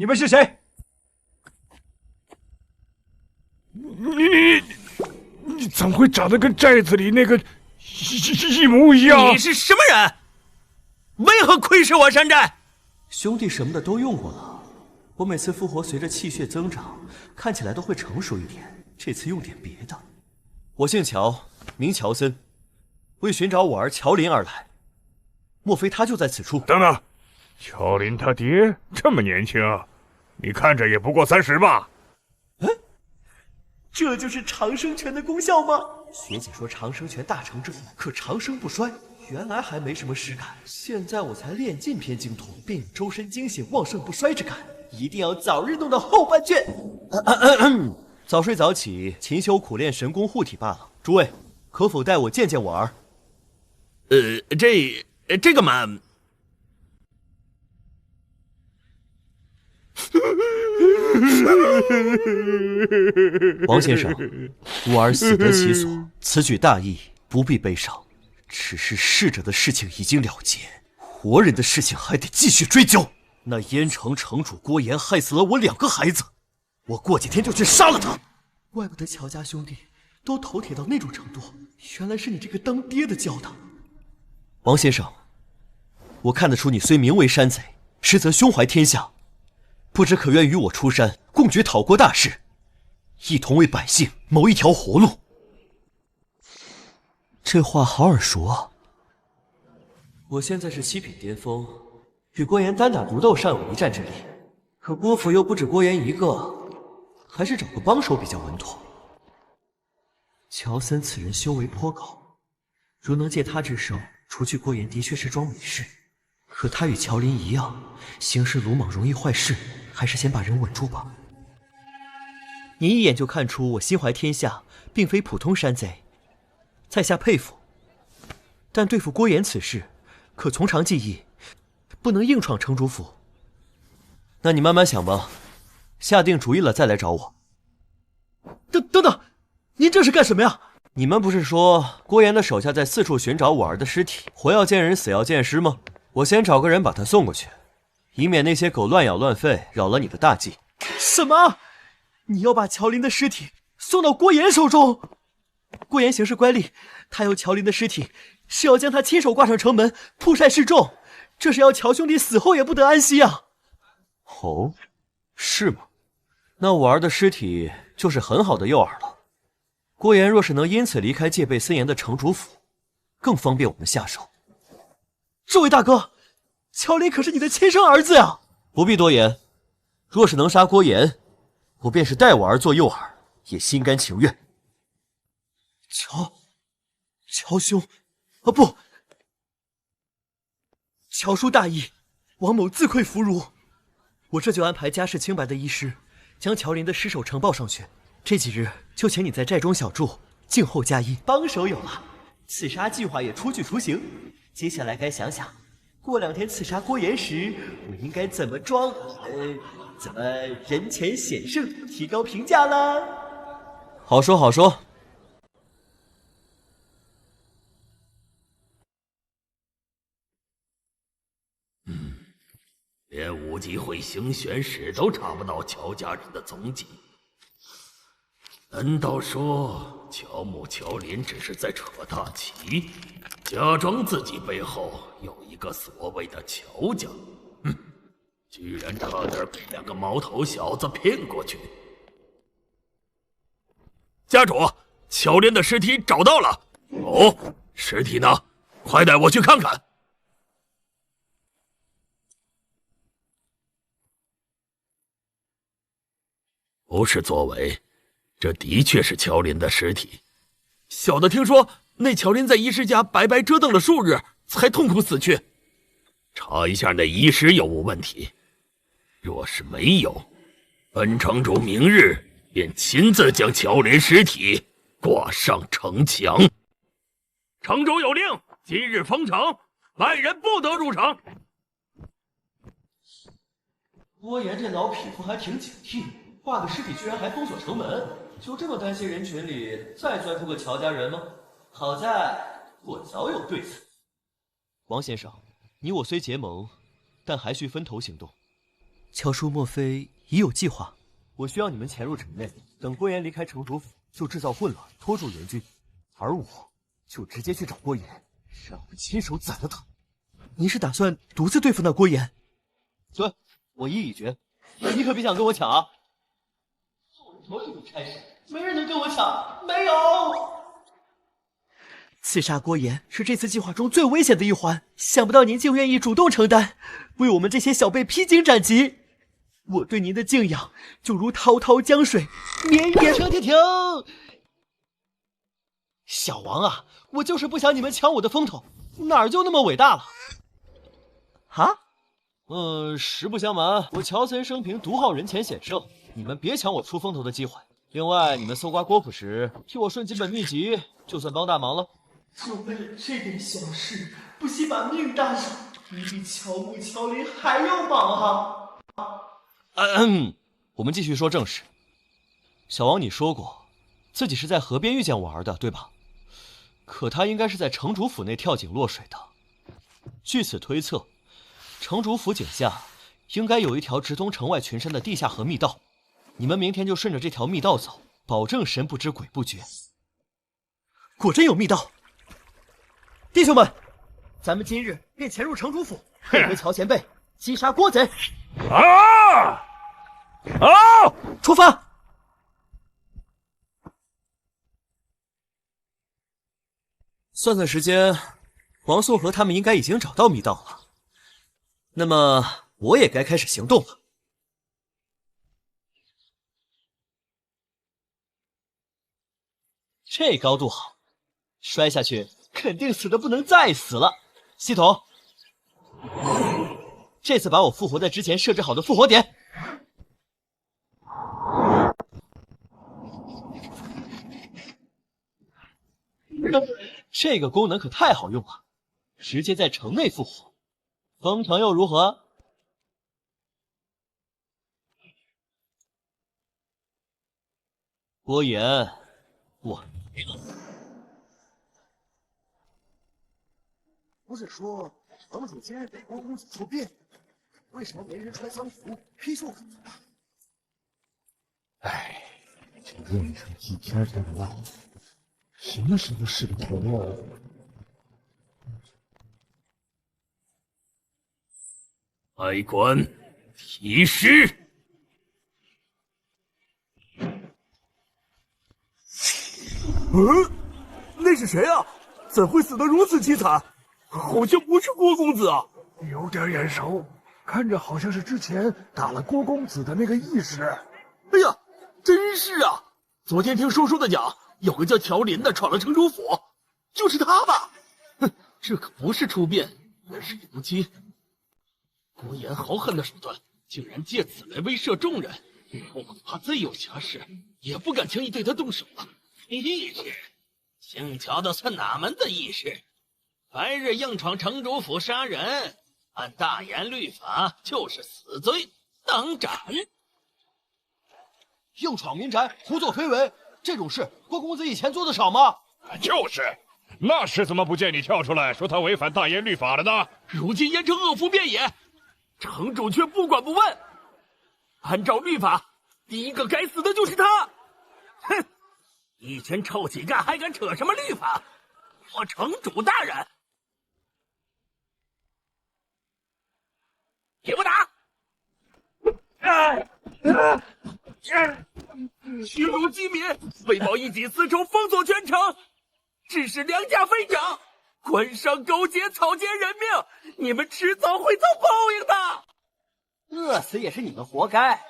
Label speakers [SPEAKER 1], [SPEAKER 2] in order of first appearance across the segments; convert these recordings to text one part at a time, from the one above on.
[SPEAKER 1] 你们是谁？
[SPEAKER 2] 你怎么会长得跟寨子里那个一模一样？
[SPEAKER 3] 你是什么人？为何窥视我山寨？
[SPEAKER 4] 兄弟什么的都用过了，我每次复活随着气血增长，看起来都会成熟一点。这次用点别的。我姓乔，名乔森，为寻找我儿乔林而来。莫非他就在此处？
[SPEAKER 2] 等等，乔林他爹这么年轻，你看着也不过30吧？
[SPEAKER 4] 这就是长生拳的功效吗？学姐说长生拳大成之后可长生不衰，原来还没什么实感，现在我才练尽偏精通，便有周身惊险、旺盛不衰之感。一定要早日弄到后半卷。早睡早起，勤修苦练神功护体罢了。诸位，可否带我见见我儿？
[SPEAKER 3] 这个嘛，
[SPEAKER 4] 王先生，我儿死得其所，此举大义，不必悲伤。只是逝者的事情已经了结，活人的事情还得继续追究。那燕城城主郭岩害死了我2个孩子，我过几天就去杀了他。怪不得乔家兄弟都头铁到那种程度，原来是你这个当爹的教的。王先生，我看得出你虽名为山贼，实则胸怀天下，不知可愿与我出山，共举讨国大事，一同为百姓谋一条活路。这话好耳熟啊！我现在是7品巅峰，与郭岩单打独斗尚有一战之力，可郭府又不止郭岩一个，还是找个帮手比较稳妥。乔森此人修为颇高，如能借他之手除去郭岩，的确是桩美事。可他与乔林一样，行事鲁莽，容易坏事，还是先把人稳住吧。你一眼就看出我心怀天下，并非普通山贼，在下佩服。但对付郭岩此事，可从长计议，不能硬闯城主府。那你慢慢想吧，下定主意了再来找我。等等，您这是干什么呀？你们不是说郭岩的手下在四处寻找我儿的尸体，活要见人，死要见尸吗？我先找个人把他送过去，以免那些狗乱咬乱吠，扰了你的大计。什么？你要把乔林的尸体送到郭岩手中？郭岩行事乖戾，他要乔林的尸体，是要将他亲手挂上城门，曝晒示众，这是要乔兄弟死后也不得安息啊！哦，是吗？那我儿的尸体就是很好的诱饵了。郭岩若是能因此离开戒备森严的城主府，更方便我们下手。这位大哥，乔林可是你的亲生儿子呀！不必多言，若是能杀郭岩，我便是待我儿做诱饵，也心甘情愿。乔兄，不，乔叔大义，王某自愧弗如。我这就安排家世清白的医师，将乔林的尸首呈报上去。这几日就请你在寨中小住，静候佳音。帮手有了，刺杀计划也初具雏形。接下来该想想，过2天刺杀郭岩时，我应该怎么装？怎么人前显圣，提高评价了？好说好说。
[SPEAKER 3] 连武吉会行选使都查不到乔家人的踪迹，难道说乔木乔林只是在扯大旗，假装自己背后有一个所谓的乔家？居然差点被2个毛头小子骗过去。家主，乔林的尸体找到了。哦，尸体呢？快带我去看看。不是作伪，这的确是乔林的尸体。小的听说那乔林在医师家白白折腾了数日，才痛苦死去。查一下那医师有无问题，若是没有，本城主明日便亲自将乔林尸体挂上城墙。城主有令，今日封城，外人不得入城。
[SPEAKER 4] 郭岩这老匹夫还挺警惕，挂个尸体居然还封锁城门，就这么担心人群里再钻出个乔家人吗？好在我早有对策。王先生，你我虽结盟，但还需分头行动。乔叔莫非已有计划？我需要你们潜入城内，等郭岩离开城主府，就制造混乱，拖住援军，而我就直接去找郭岩，让我亲手宰了他。您是打算独自对付那郭岩？对，我意已决，你可别想跟我抢啊！头这种差事，没人能跟我抢，没有。刺杀郭岩是这次计划中最危险的一环，想不到您竟愿意主动承担，为我们这些小辈披荆斩棘。我对您的敬仰就如滔滔江水，绵延。停！小王啊，我就是不想你们抢我的风头，哪儿就那么伟大了？啊？实不相瞒，我乔森生平独好人前显圣，你们别抢我出风头的机会。另外，你们搜刮郭府时替我顺几本秘籍，就算帮大忙了。就为了这点小事，不惜把命搭上，你比乔木、乔林还要忙啊！我们继续说正事。小王，你说过自己是在河边遇见我儿的，对吧？可他应该是在城主府内跳井落水的。据此推测，城主府井下应该有一条直通城外群山的地下河密道。你们明天就顺着这条密道走，保证神不知鬼不觉。果真有密道！弟兄们，咱们今日便潜入城主府，配合乔前辈击杀郭贼！出发！算算时间，王素和他们应该已经找到密道了。那么，我也该开始行动了。这高度好，摔下去肯定死的不能再死了。系统，这次把我复活在之前设置好的复活点。这个功能可太好用了，直接在城内复活。封城又如何？郭岩，我没了。
[SPEAKER 1] 不是说城主今日给郭公子出殡，为什么没人穿丧服披寿服呢？哎，这闰上几天才能到，什么时候是个头啊？
[SPEAKER 3] 开棺提尸。
[SPEAKER 1] 那是谁啊？怎会死得如此凄惨？好像不是郭公子啊，
[SPEAKER 2] 有点眼熟，看着好像是之前打了郭公子的那个义士。
[SPEAKER 3] 哎呀，真是啊！昨天听叔叔的讲，有个叫乔林的闯了城主府，就是他吧？哼，这可不是出殡，也是游击。郭岩豪横的手段，竟然借此来威慑众人。我怕再有瑕疵，也不敢轻易对他动手了。义士，姓乔的算哪门子义士？白日硬闯城主府杀人，按大严律法就是死罪，当斩。
[SPEAKER 4] 硬闯民宅，胡作非为，这种事郭公子以前做的少吗？
[SPEAKER 2] 就是，那时怎么不见你跳出来说他违反大严律法了呢？
[SPEAKER 3] 如今严惩恶妇遍野，城主却不管不问。按照律法，第一个该死的就是他。哼，一群臭乞丐还敢扯什么律法？我城主大人，给我打！虚辱机民，为报一己私仇，封锁全城，致使良家飞长，官商勾结，草菅人命，你们迟早会遭报应的。
[SPEAKER 4] 饿死也是你们活该，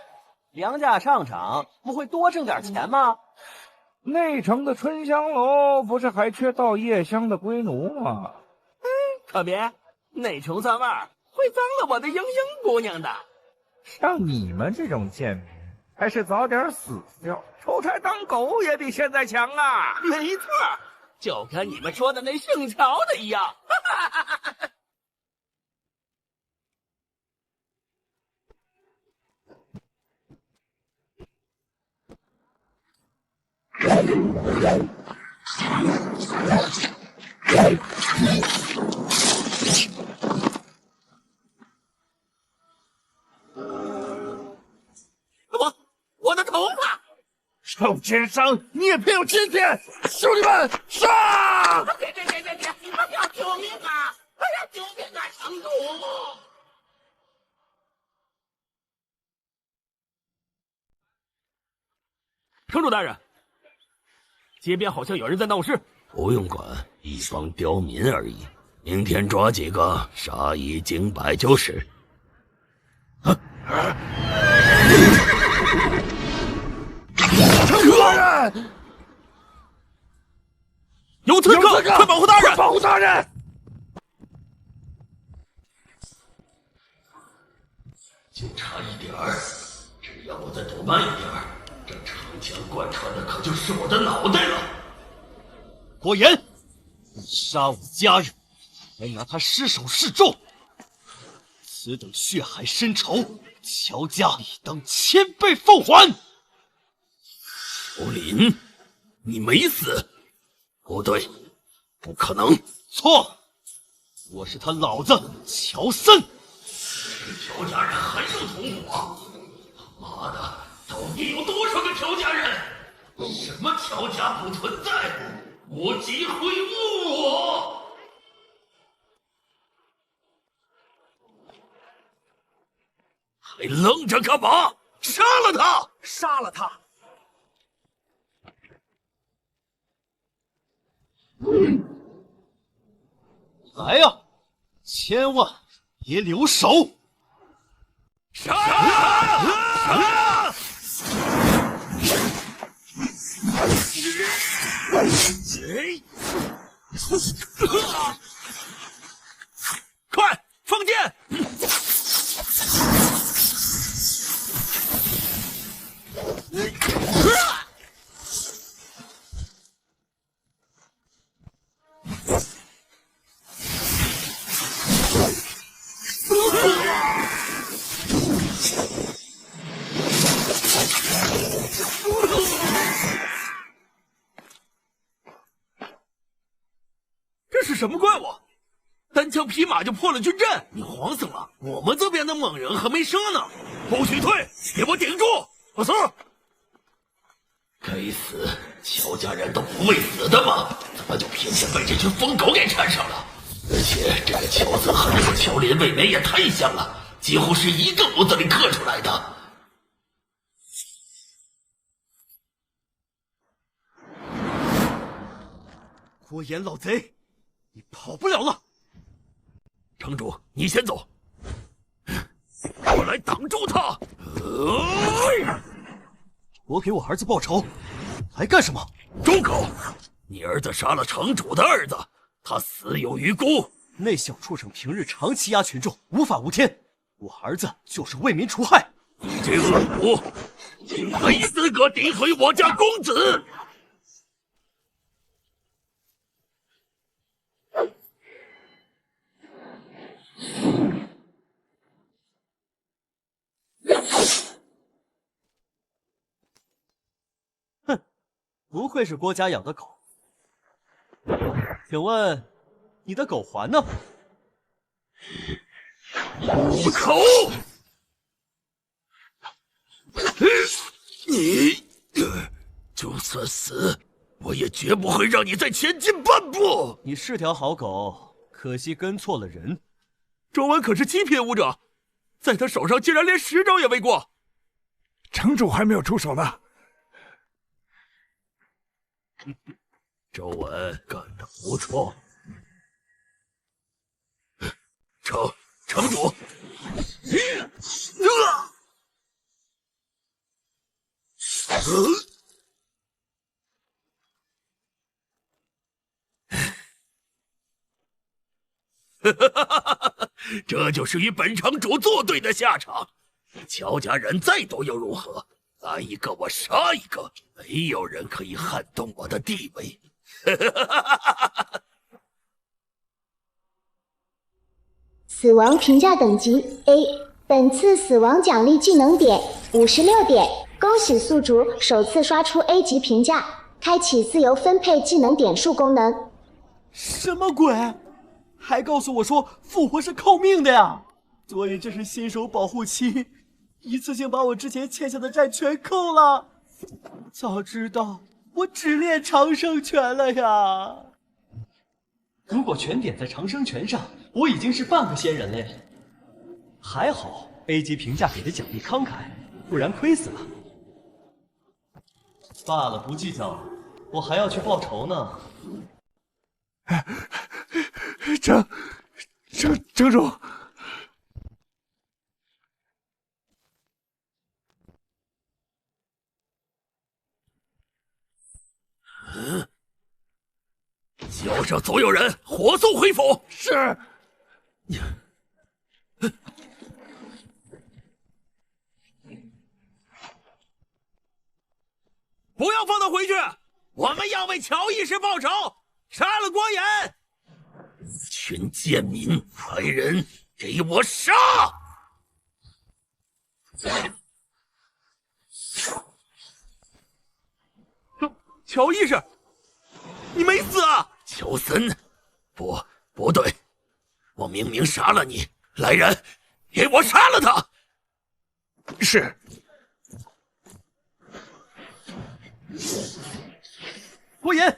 [SPEAKER 4] 粮价上涨，不会多挣点钱吗？
[SPEAKER 2] 内城的春香楼不是还缺倒夜香的龟奴吗？
[SPEAKER 3] 可别，那穷酸味儿会脏了我的英英姑娘的。
[SPEAKER 2] 像你们这种贱民，还是早点死掉，出差当狗也比现在强啊！
[SPEAKER 3] 没错，就跟你们说的那姓乔的一样。
[SPEAKER 2] 臭奸商，你也配有今天？兄弟们，上！
[SPEAKER 5] 别！哎呀，救命啊！哎呀，救命啊！城主！
[SPEAKER 3] 城主大人，街边好像有人在闹事。不用管，一帮刁民而已。明天抓几个，杀一儆百就是。
[SPEAKER 2] 城主大人，
[SPEAKER 3] 有刺客，快保护大人！
[SPEAKER 2] 快保护大人！
[SPEAKER 3] 就差一点儿，只要我再躲慢一点儿，这长枪贯穿的可就是我的脑袋了。
[SPEAKER 4] 郭岩，你杀我家人，还拿他失手示众，此等血海深仇，乔家理当千倍奉还。
[SPEAKER 3] 侯林，你没死？不对，不可能！
[SPEAKER 4] 错，我是他老子乔森。
[SPEAKER 3] 乔家人还有同伙？他妈的，到底有多少个乔家人？什么乔家不存在？我即会误我！还愣着干嘛？杀了他！
[SPEAKER 2] 杀了他！
[SPEAKER 4] 来呀，千万别留手！
[SPEAKER 3] 杀！杀！快放箭！这是什么怪物？单枪匹马就破了军阵，你慌死了！我们这边的猛人还没杀呢，不许退，给我顶住！老四，该死，乔家人都不会死的吗？怎么就偏偏被这群疯狗给缠上了？而且这个乔森和那个乔林未免也太像了，几乎是一个模子里刻出来的。
[SPEAKER 4] 郭岩老贼，你跑不了了！
[SPEAKER 3] 城主，你先走，我来挡住他。
[SPEAKER 4] 我给我儿子报仇，来干什么？
[SPEAKER 3] 住口！你儿子杀了城主的儿子，他死有余辜。
[SPEAKER 4] 那小畜生平日长期压群众，无法无天，我儿子就是为民除害。
[SPEAKER 3] 你这恶徒，你没资格诋毁我家公子！
[SPEAKER 4] 不愧是郭家养的狗。请问，你的狗环呢？
[SPEAKER 3] 住口！你就算死，我也绝不会让你再前进半步。
[SPEAKER 4] 你是条好狗，可惜跟错了人。
[SPEAKER 3] 周文可是7品武者，在他手上竟然连10招也未过。
[SPEAKER 2] 城主还没有出手呢。
[SPEAKER 3] 周文干得不错，城主，这就是与本城主作对的下场。乔家人再多又如何？来一个我杀一个，没有人可以撼动我的地位。
[SPEAKER 6] 死亡评价等级 A， 本次死亡奖励技能点56点，恭喜宿主首次刷出 A 级评价，开启自由分配技能点数功能。
[SPEAKER 4] 什么鬼？还告诉我说复活是靠命的呀！所以这是新手保护期，一次性把我之前欠下的债全扣了。早知道我只练长生拳了呀！如果全点在长生拳上，我已经是半个仙人了呀。还好 A 级评价给的奖励慷慨，不然亏死了。罢了，不计较了，我还要去报仇呢。
[SPEAKER 2] 城主，
[SPEAKER 3] 叫上所有人，火速回府。
[SPEAKER 2] 是。
[SPEAKER 3] 不要放他回去，我们要为乔义士报仇，杀了郭岩！群贱民，来人，给我杀！乔义士，你没死啊？乔森，不对，我明明杀了你！来人，给我杀了他！
[SPEAKER 2] 是。
[SPEAKER 4] 郭岩，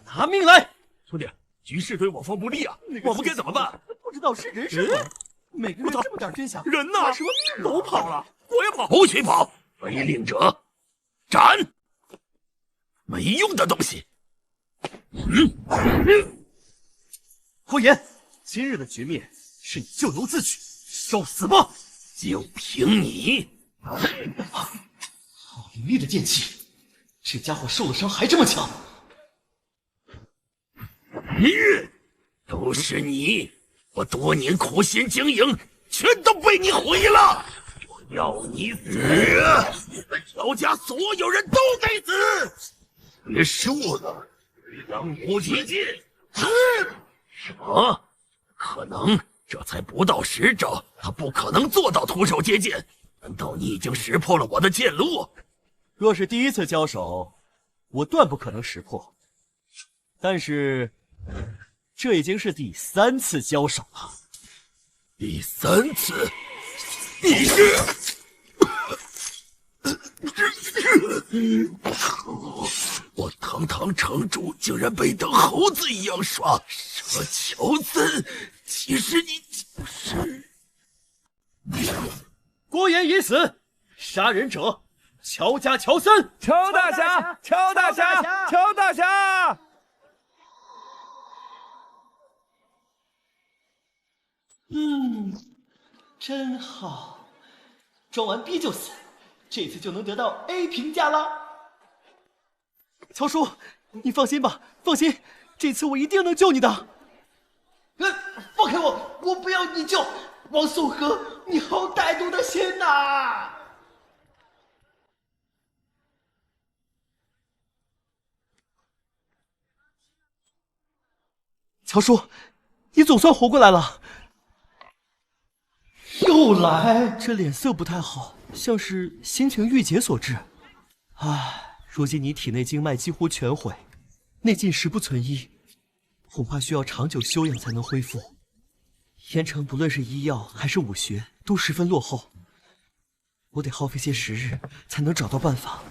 [SPEAKER 4] 拿命来！
[SPEAKER 3] 兄弟，局势对我方不利啊，我们该怎么办？
[SPEAKER 4] 不知道是人是鬼，每个人这么点军饷，
[SPEAKER 3] 人呢？
[SPEAKER 4] 什么命
[SPEAKER 3] 都跑了，我也跑，不许跑！违令者斩！没用的东西！
[SPEAKER 4] 郭岩，今日的局面是你咎由自取，受死吧！
[SPEAKER 3] 就凭你！
[SPEAKER 4] 好凌厉的剑气，这家伙受了伤还这么强。
[SPEAKER 3] 都是你！我多年苦心经营，全都被你毁了！我要你死！乔家所有人都得死！结束了，杨无极境。什么？可能？这才不到10招，他不可能做到徒手接剑。难道你已经识破了我的剑路？
[SPEAKER 4] 若是第一次交手，我断不可能识破。但是，这已经是第3次交手了。
[SPEAKER 3] 第3次？你是？我堂堂城主竟然被当猴子一样耍！什么乔森？其实你就是……
[SPEAKER 4] 郭岩已死，杀人者乔家乔森。
[SPEAKER 2] 乔大侠，乔大侠，乔大侠！
[SPEAKER 4] 真好，装完逼就死，这次就能得到 A 评价了。乔叔，你放心吧，放心，这次我一定能救你的。放开我，我不要你救！王颂和，你好歹毒的心呐！乔叔，你总算活过来了。又来，这脸色不太好，像是心情郁结所致。唉，如今你体内经脉几乎全毁，内劲十不存一，恐怕需要长久休养才能恢复。盐城不论是医药还是武学都十分落后，我得耗费些时日才能找到办法。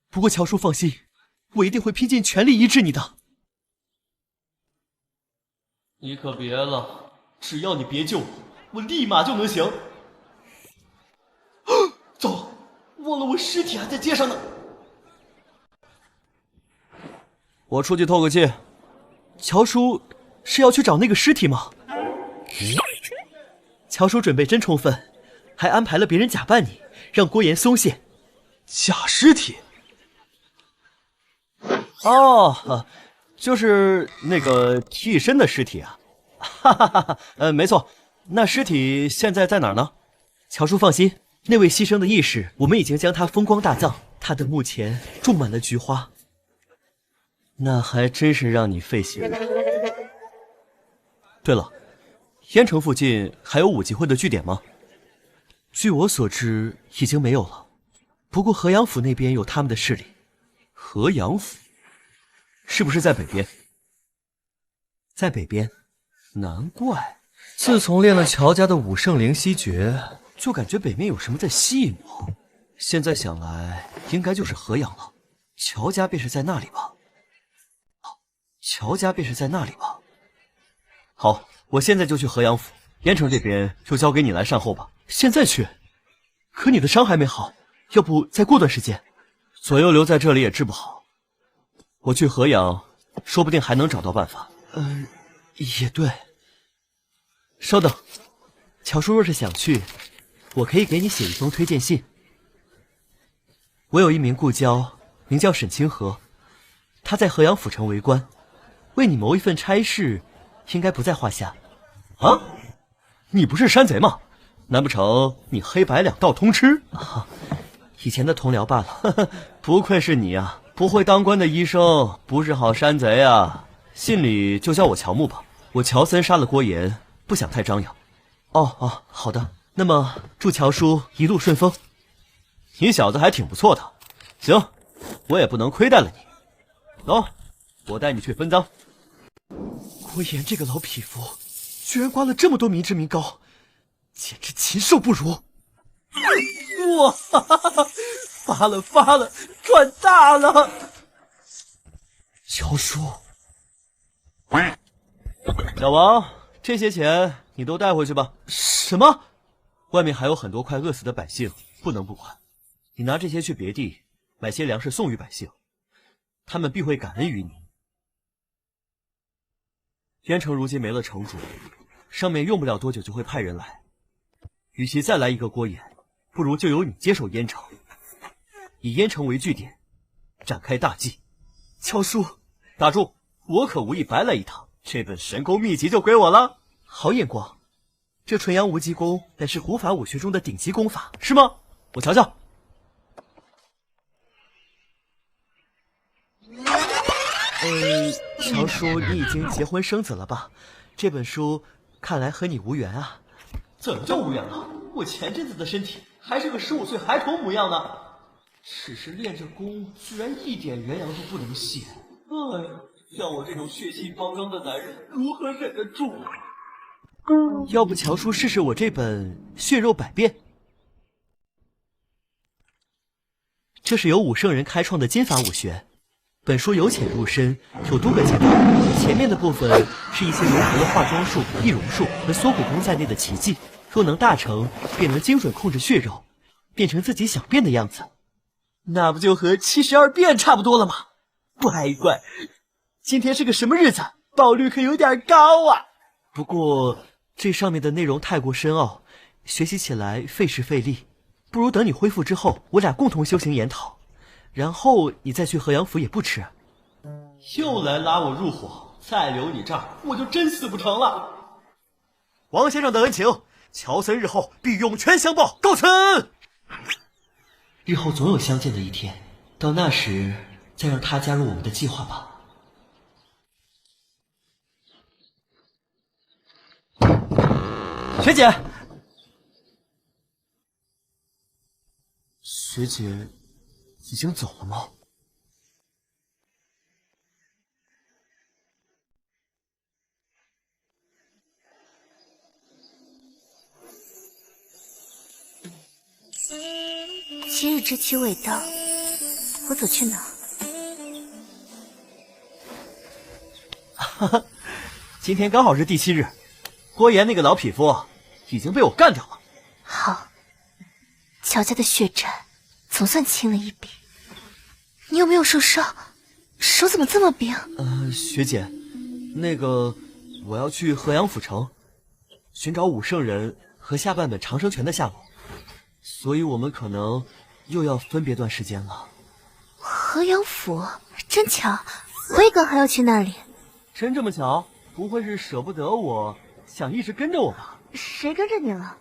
[SPEAKER 4] 不过乔叔放心，我一定会拼尽全力医治你的。你可别了，只要你别救我，我立马就能行。走，忘了我尸体还在街上呢。我出去透个气。乔叔是要去找那个尸体吗？乔叔准备真充分，还安排了别人假扮你，让郭岩松懈。假尸体？哦，就是那个替身的尸体啊。哈哈哈，没错。那尸体现在在哪儿呢？乔叔放心，那位牺牲的义士，我们已经将他风光大葬，他的墓前种满了菊花。那还真是让你费心了。对了，燕城附近还有武集会的据点吗？据我所知，已经没有了。不过河阳府那边有他们的势力。河阳府是不是在北边？在北边，难怪。自从练了乔家的武圣灵犀诀，就感觉北面有什么在吸引我。现在想来，应该就是河阳了。乔家便是在那里吧？乔家便是在那里吧？好，我现在就去河阳府，燕城这边就交给你来善后吧。现在去？可你的伤还没好，要不再过段时间？左右留在这里也治不好。我去河阳，说不定还能找到办法。也对。稍等，乔叔若是想去，我可以给你写一封推荐信。我有一名故交，名叫沈清河，他在河阳府城为官，为你谋一份差事，应该不在话下。啊？你不是山贼吗？难不成你黑白两道通吃？以前的同僚罢了。呵呵，不愧是你啊，不会当官的医生，不是好山贼啊。信里就叫我乔木吧，我乔森杀了郭岩，不想太张扬。哦，好的。那么祝乔叔一路顺风。你小子还挺不错的，行，我也不能亏待了你。走，我带你去分赃。郭岩这个老匹夫，居然刮了这么多民脂民膏，简直禽兽不如！哇，发了，赚大了！乔叔，小王，这些钱你都带回去吧。什么？外面还有很多快饿死的百姓，不能不管。你拿这些去别地买些粮食送与百姓，他们必会感恩于你。燕城如今没了城主，上面用不了多久就会派人来。与其再来一个郭岩，不如就由你接手燕城，以燕城为据点，展开大计。乔叔，打住！我可无意白来一趟，这本神功秘籍就归我了。好眼光，这纯阳无极功乃是古法武学中的顶级功法，是吗？我瞧瞧。乔叔，你已经结婚生子了吧？这本书看来和你无缘啊。怎么就无缘了？我前阵子的身体还是个15岁孩童模样呢，只是练着功，居然一点元阳都不能泄。哎呀，像我这种血气方刚的男人，如何忍得住？要不乔叔试试我这本《血肉百变》，这是由武圣人开创的金法武学。本书由浅入深，有多个阶段。前面的部分是一些融合了化妆术、易容术和缩骨功在内的奇技，若能大成，便能精准控制血肉，变成自己想变的样子。那不就和72变差不多了吗？乖乖，今天是个什么日子？爆率可有点高啊！不过这上面的内容太过深奥，学习起来费时费力，不如等你恢复之后，我俩共同修行研讨。然后你再去河阳府也不迟。又来拉我入伙，再留你这儿，我就真死不成了。王先生的恩情，乔森日后必涌泉相报。告辞。日后总有相见的一天，到那时再让他加入我们的计划吧。学姐，学姐已经走了吗？7
[SPEAKER 7] 日之期未到，我走去哪？
[SPEAKER 4] 哈哈，今天刚好是第7日，郭岩那个老匹夫已经被我干掉了。
[SPEAKER 7] 好，乔家的血债总算清了一笔。你有没有受伤？手怎么这么冰？
[SPEAKER 4] 学姐，那个我要去河阳府城寻找武圣人和下半本长生拳的下落，所以我们可能又要分别段时间了。
[SPEAKER 7] 河阳府真巧，我也刚还要去那里。
[SPEAKER 4] 真这么巧？不会是舍不得我，想一直跟着我吧？
[SPEAKER 7] 谁跟着你了？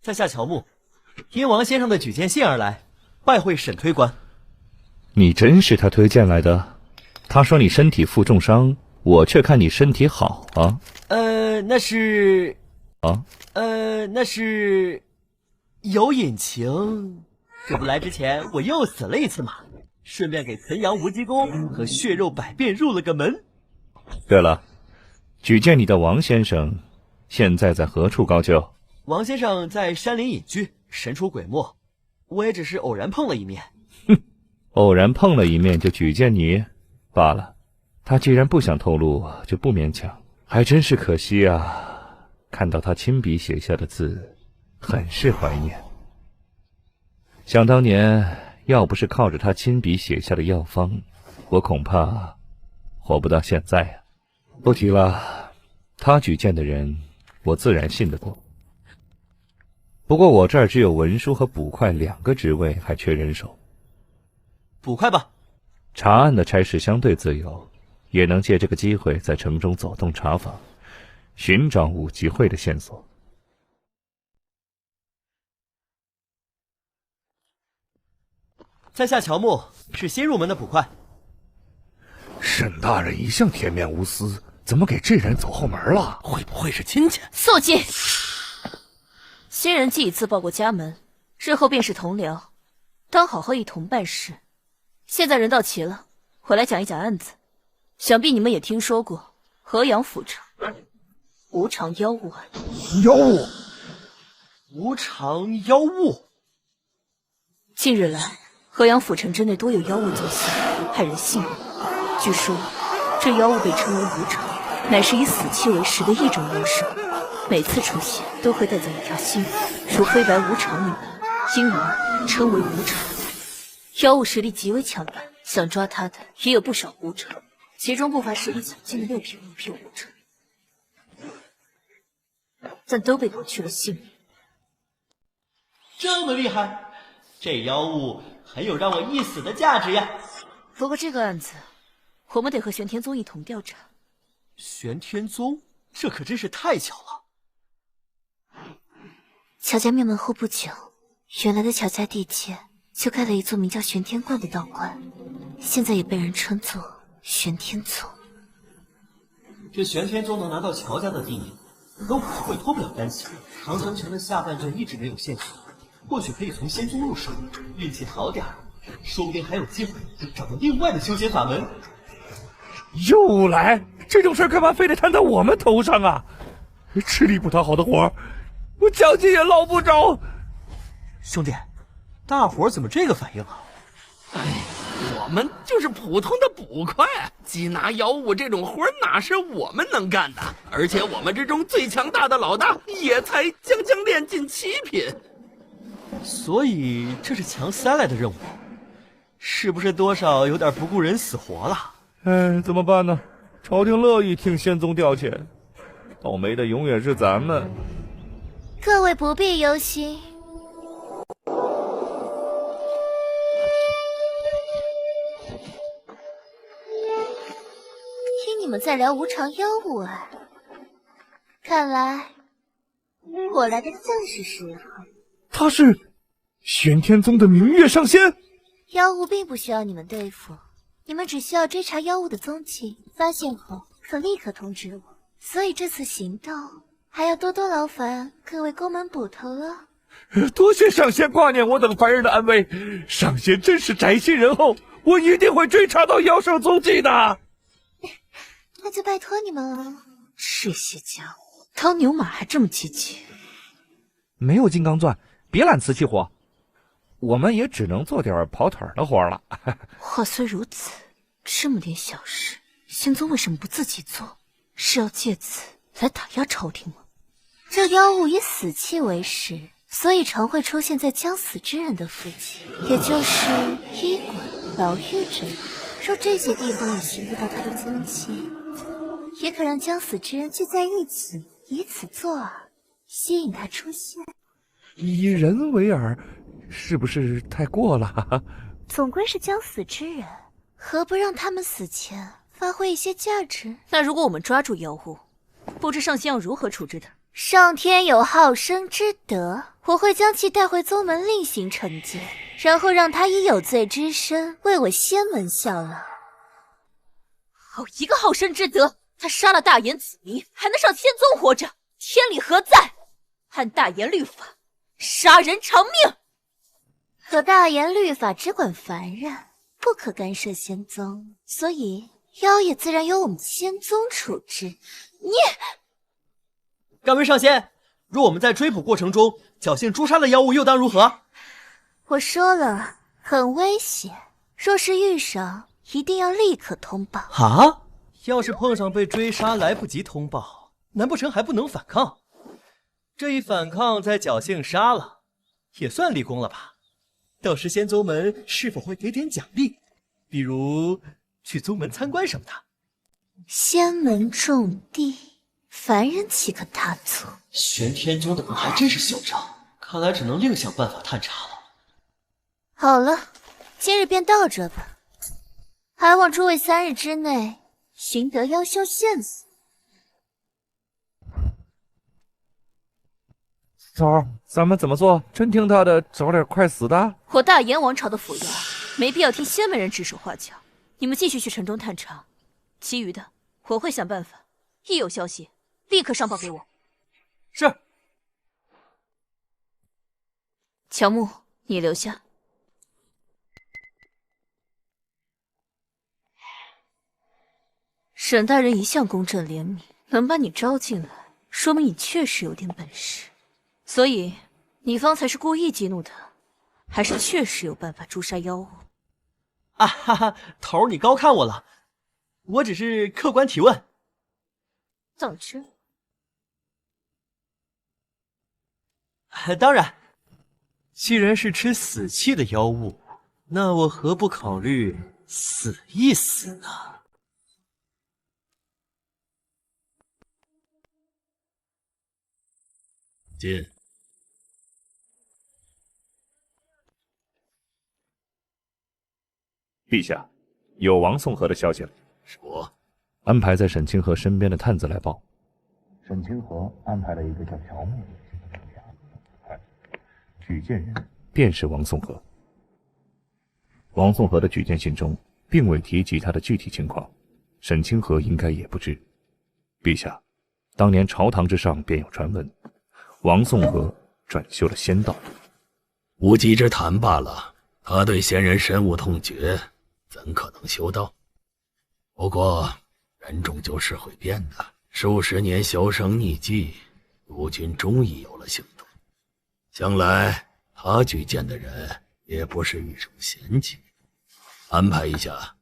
[SPEAKER 4] 在下乔木，因王先生的举荐信而来，拜会沈推官。
[SPEAKER 2] 你真是他推荐来的？他说你身体负重伤，我却看你身体好啊。
[SPEAKER 4] 那是
[SPEAKER 2] 啊？
[SPEAKER 4] 那是有隐情。这不来之前我又死了一次嘛，顺便给岑阳无极功和血肉百变入了个门。
[SPEAKER 2] 对了，举荐你的王先生现在在何处高就？
[SPEAKER 4] 王先生在山林隐居，神出鬼没，我也只是偶然碰了一面。
[SPEAKER 2] 偶然碰了一面就举荐你，罢了。他既然不想透露，就不勉强。还真是可惜啊，看到他亲笔写下的字，很是怀念。想当年，要不是靠着他亲笔写下的药方，我恐怕活不到现在啊。不提了，他举荐的人，我自然信得过。不过我这儿只有文书和捕快2个职位，还缺人手。
[SPEAKER 4] 捕快吧。
[SPEAKER 2] 查案的差事相对自由，也能借这个机会在城中走动查访，寻找武集会的线索。
[SPEAKER 4] 在下乔木，是新入门的捕快。
[SPEAKER 2] 沈大人一向铁面无私，怎么给这人走后门了？
[SPEAKER 3] 会不会是亲戚？
[SPEAKER 7] 肃静！新人既已自报过家门，日后便是同僚，当好好一同办事。现在人到齐了，我来讲一讲案子。想必你们也听说过河阳府城无常妖物案。
[SPEAKER 2] 妖物？
[SPEAKER 4] 无常妖物？
[SPEAKER 7] 近日来，河阳府城之内多有妖物走行，骇人性命。据说，这妖物被称为无常，乃是以死气为食的一种妖兽。每次出现，都会带走一条心灵，如飞白无常女，因而称为无常。妖物实力极为强大，想抓他的也有不少无常，其中不乏实力强劲的6品、5品无常，但都被夺去了性命。
[SPEAKER 4] 这么厉害，这妖物很有让我一死的价值呀。
[SPEAKER 7] 不过这个案子，我们得和玄天宗一同调查。
[SPEAKER 4] 玄天宗，这可真是太巧了。
[SPEAKER 7] 乔家灭门后不久，原来的乔家地界就盖了一座名叫玄天观的道观，现在也被人称作玄天宗。
[SPEAKER 4] 这玄天宗能拿到乔家的地，跟武集会脱不了干系。长城城的下半段一直没有线索，或许可以从仙宗入手，运气好点儿，说不定还有机会找到另外的修仙法门。
[SPEAKER 2] 又来？这种事干嘛非得摊在我们头上啊？吃力不讨好的活，我奖金也捞不着。
[SPEAKER 4] 兄弟，大伙怎么这个反应啊？
[SPEAKER 3] 我们就是普通的捕快，缉拿妖物这种活哪是我们能干的？而且我们之中最强大的老大也才将练进7品。
[SPEAKER 4] 所以这是强塞来的任务，是不是多少有点不顾人死活了？
[SPEAKER 2] 怎么办呢？朝廷乐意听仙宗调遣，倒霉的永远是咱们。
[SPEAKER 7] 各位不必忧心。听你们在聊无常妖物啊，看来我来的正是时候。
[SPEAKER 2] 他是玄天宗的明月上仙？
[SPEAKER 7] 妖物并不需要你们对付，你们只需要追查妖物的踪迹，发现后可立刻通知我。所以这次行动还要多多劳烦各位宫门捕头了。
[SPEAKER 2] 多谢上仙挂念我等凡人的安危，上仙真是宅心仁厚，我一定会追查到妖圣踪迹的。
[SPEAKER 7] 那就拜托你们了。这些家伙当牛马还这么积极。
[SPEAKER 2] 没有金刚钻，别揽瓷器活，我们也只能做点跑腿的活了。
[SPEAKER 7] 话虽如此，这么点小事，仙宗为什么不自己做？是要借此来打压朝廷吗？这妖物以死气为食，所以常会出现在将死之人的附近，也就是医馆、牢狱之类。若这些地方也寻不到他的踪迹，也可让将死之人聚在一起，以此作饵，吸引他出现。
[SPEAKER 2] 以人为饵，是不是太过了？
[SPEAKER 7] 总归是将死之人，何不让他们死前发挥一些价值？那如果我们抓住妖物，不知上仙要如何处置他？上天有好生之德，我会将其带回宗门另行惩戒，然后让他以有罪之身为我仙门效劳。好一个好生之德！他杀了大言子民，还能上仙宗活着，天理何在？按大言律法，杀人偿命。可大言律法只管凡人，不可干涉仙宗，所以妖也自然由我们仙宗处置。你
[SPEAKER 4] 敢问上仙，若我们在追捕过程中侥幸诛杀了妖物，又当如何？
[SPEAKER 7] 我说了，很危险，若是遇上，一定要立刻通报。
[SPEAKER 4] 啊！要是碰上被追杀来不及通报，难不成还不能反抗？这一反抗再侥幸杀了，也算立功了吧？到时仙宗门是否会给点奖励？比如去宗门参观什么的？
[SPEAKER 7] 仙门重地，凡人岂可踏足？
[SPEAKER 4] 玄天宗的人还真是嚣张，看来只能另想办法探查了。
[SPEAKER 7] 好了，今日便到这吧，还望诸位3日之内寻得妖修线索。
[SPEAKER 2] 枣儿，咱们怎么做？真听他的，早点快死的？
[SPEAKER 7] 我大燕王朝的府院，没必要听仙门人指手画脚。你们继续去城中探查，其余的我会想办法。一有消息，立刻上报给我。
[SPEAKER 4] 是。
[SPEAKER 7] 乔木，你留下。沈大人一向公正廉明，能把你招进来，说明你确实有点本事。所以，你方才是故意激怒他，还是确实有办法诛杀妖物？
[SPEAKER 4] 啊哈哈，头儿你高看我了，我只是客观提问。
[SPEAKER 7] 总之，
[SPEAKER 4] 当然，既然是吃死气的妖物，那我何不考虑死一死呢？
[SPEAKER 3] 进。
[SPEAKER 2] 陛下，有王宋河的消息了。
[SPEAKER 3] 说，
[SPEAKER 2] 安排在沈清河身边的探子来报，沈清河安排了一个叫乔木的举荐人，便是王宋河。王宋河的举荐信中并未提及他的具体情况，沈清河应该也不知。陛下，当年朝堂之上便有传闻，王宋河转修了仙道，
[SPEAKER 3] 无稽之谈罢了。他对仙人深恶痛绝，怎可能修道？不过人终究是会变的，数十年销声匿迹，如今终于有了行动。想来他举荐的人也不是一手闲棋，安排一下，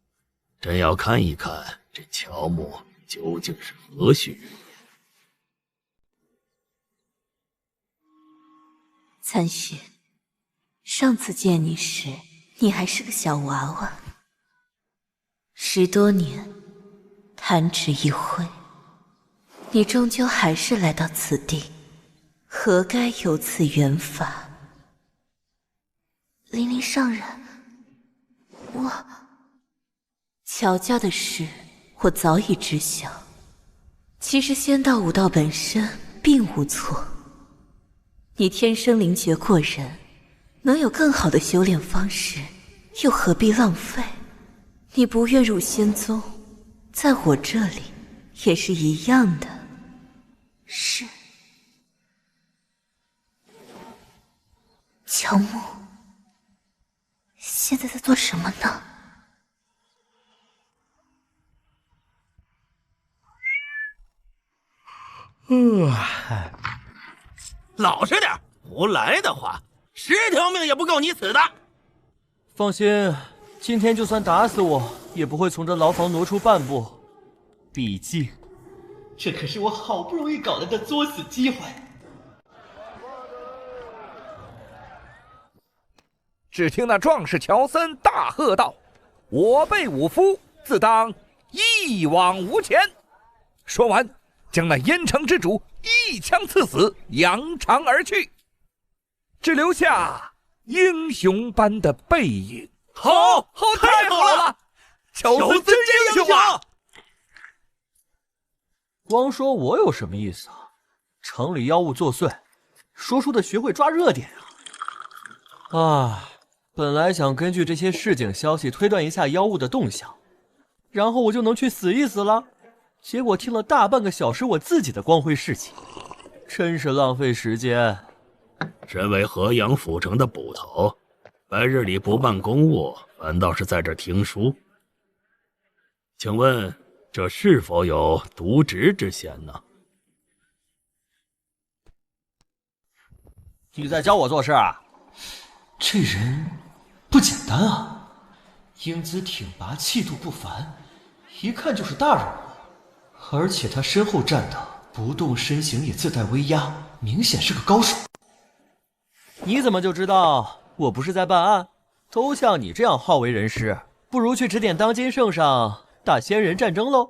[SPEAKER 3] 朕要看一看这乔木究竟是何许人也。
[SPEAKER 7] 参学，上次见你时，你还是个小娃娃。10多年，弹指一挥，你终究还是来到此地，何该有此缘法？林林上人，我乔家的事，我早已知晓。其实仙道武道本身并无错，你天生灵觉过人，能有更好的修炼方式，又何必浪费？你不愿入仙宗，在我这里也是一样的。是。乔木，现在在做什么呢？
[SPEAKER 3] 老实点，不来的话，10条命也不够你死的。
[SPEAKER 4] 放心，今天就算打死我，也不会从这牢房挪出半步。毕竟，这可是我好不容易搞来的作死机会。
[SPEAKER 8] 只听那壮士乔森大喝道：“我辈武夫自当一往无前！”说完，将那燕城之主一枪刺死，扬长而去，只留下英雄般的背影。
[SPEAKER 3] 好，
[SPEAKER 8] 太好了！乔森真英雄啊！
[SPEAKER 4] 光说我有什么意思啊？城里妖物作祟，说书的学会抓热点啊！本来想根据这些市井消息推断一下妖物的动向，然后我就能去死一死了。结果听了大半个小时我自己的光辉事迹，真是浪费时间。
[SPEAKER 3] 身为河阳府城的捕头，白日里不办公务，反倒是在这听书。请问这是否有渎职之嫌呢？
[SPEAKER 4] 你在教我做事啊？这人不简单啊，英姿挺拔，气度不凡，一看就是大人物。而且他身后站的不动身形也自带威压，明显是个高手。你怎么就知道我不是在办案？都像你这样好为人师，不如去指点当今圣上打仙人战争喽。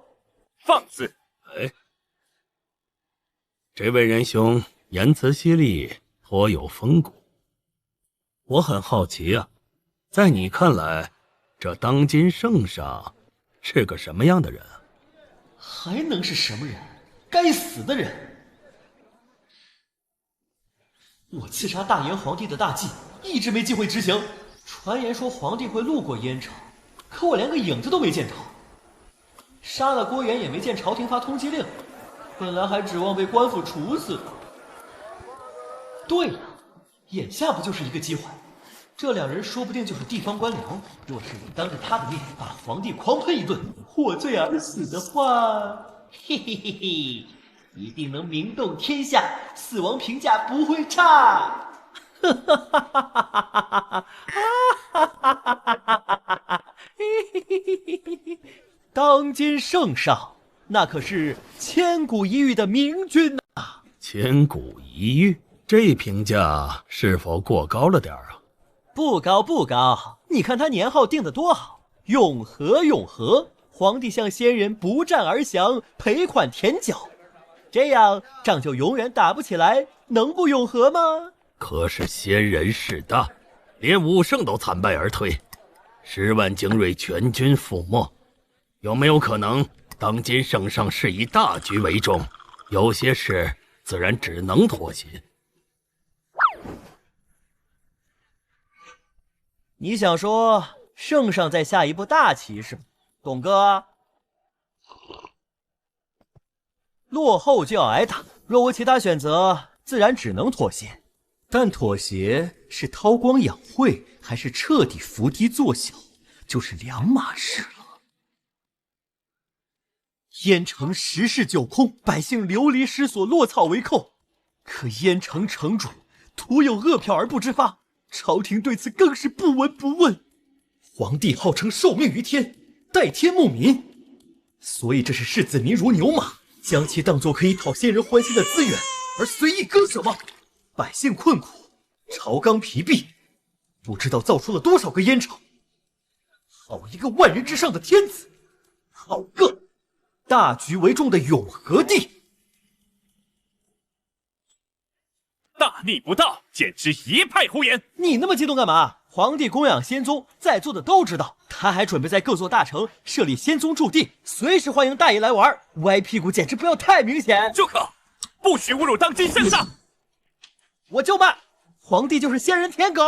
[SPEAKER 3] 放肆！哎，这位仁兄言辞犀利，颇有风骨。我很好奇啊，在你看来，这当今圣上是个什么样的人啊？
[SPEAKER 4] 还能是什么人？该死的人！我刺杀大炎皇帝的大计一直没机会执行。传言说皇帝会路过燕城，可我连个影子都没见着。杀了郭延也没见朝廷发通缉令，本来还指望被官府处死。对了，眼下不就是一个机会？这两人说不定就是地方官僚。若是我当着他的面把皇帝狂喷一顿，获罪而死的话，嘿嘿嘿嘿，一定能名动天下，死亡评价不会差。哈哈哈哈哈哈！当今圣上，那可是千古一遇的明君呐！
[SPEAKER 3] 千古一遇，这评价是否过高了点啊？
[SPEAKER 4] 不高不高，你看他年号定得多好，永和永和，皇帝向先人不战而降，赔款填缴，这样仗就永远打不起来，能不永和吗？
[SPEAKER 3] 可是先人势大，连武圣都惨败而退，10万精锐全军覆没。有没有可能，当今圣上是以大局为重，有些事自然只能妥协？
[SPEAKER 4] 你想说圣上在下一步大棋是吗，董哥？落后就要挨打，若无其他选择，自然只能妥协。但妥协是韬光养晦，还是彻底伏低作小，就是两码事了。燕城十室九空，百姓流离失所，落草为寇。可燕城城主徒有恶票而不知发，朝廷对此更是不闻不问。皇帝号称受命于天，代天牧民，所以这是视子民如牛马，将其当作可以讨先人欢心的资源，而随意割舍吗？百姓困苦，朝纲疲弊，不知道造出了多少个燕城。好一个万人之上的天子，好个大局为重的永和帝！
[SPEAKER 9] 大逆不道，简直一派胡言！
[SPEAKER 4] 你那么激动干嘛？皇帝供养仙宗，在座的都知道，他还准备在各座大城设立仙宗驻地，随时欢迎大爷来玩。歪屁股简直不要太明显！
[SPEAKER 9] 住口！不许侮辱当今圣上！
[SPEAKER 4] 我就骂，皇帝就是仙人舔狗！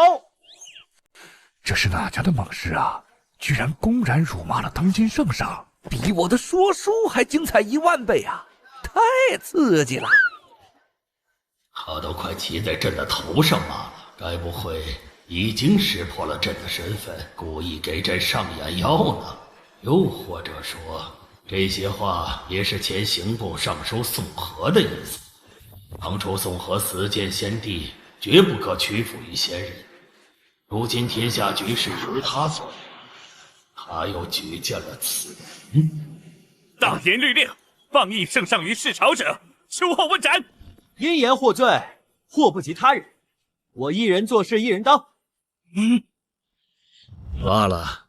[SPEAKER 8] 这是哪家的猛士啊？居然公然辱骂了当今圣上，比我的说书还精彩10000倍啊！太刺激了！
[SPEAKER 3] 他都快骑在朕的头上骂了，该不会已经识破了朕的身份，故意给朕上眼药呢？又或者说，这些话也是前刑部尚书宋和的意思？当初宋和死谏先帝，绝不可屈服于先人。如今天下局势由他所定，他又举荐了此人。
[SPEAKER 9] 大言律令，放逸圣上于弑朝者，秋后问斩。
[SPEAKER 4] 因言获罪，祸不及他人。我一人做事一人当。
[SPEAKER 3] 罢了，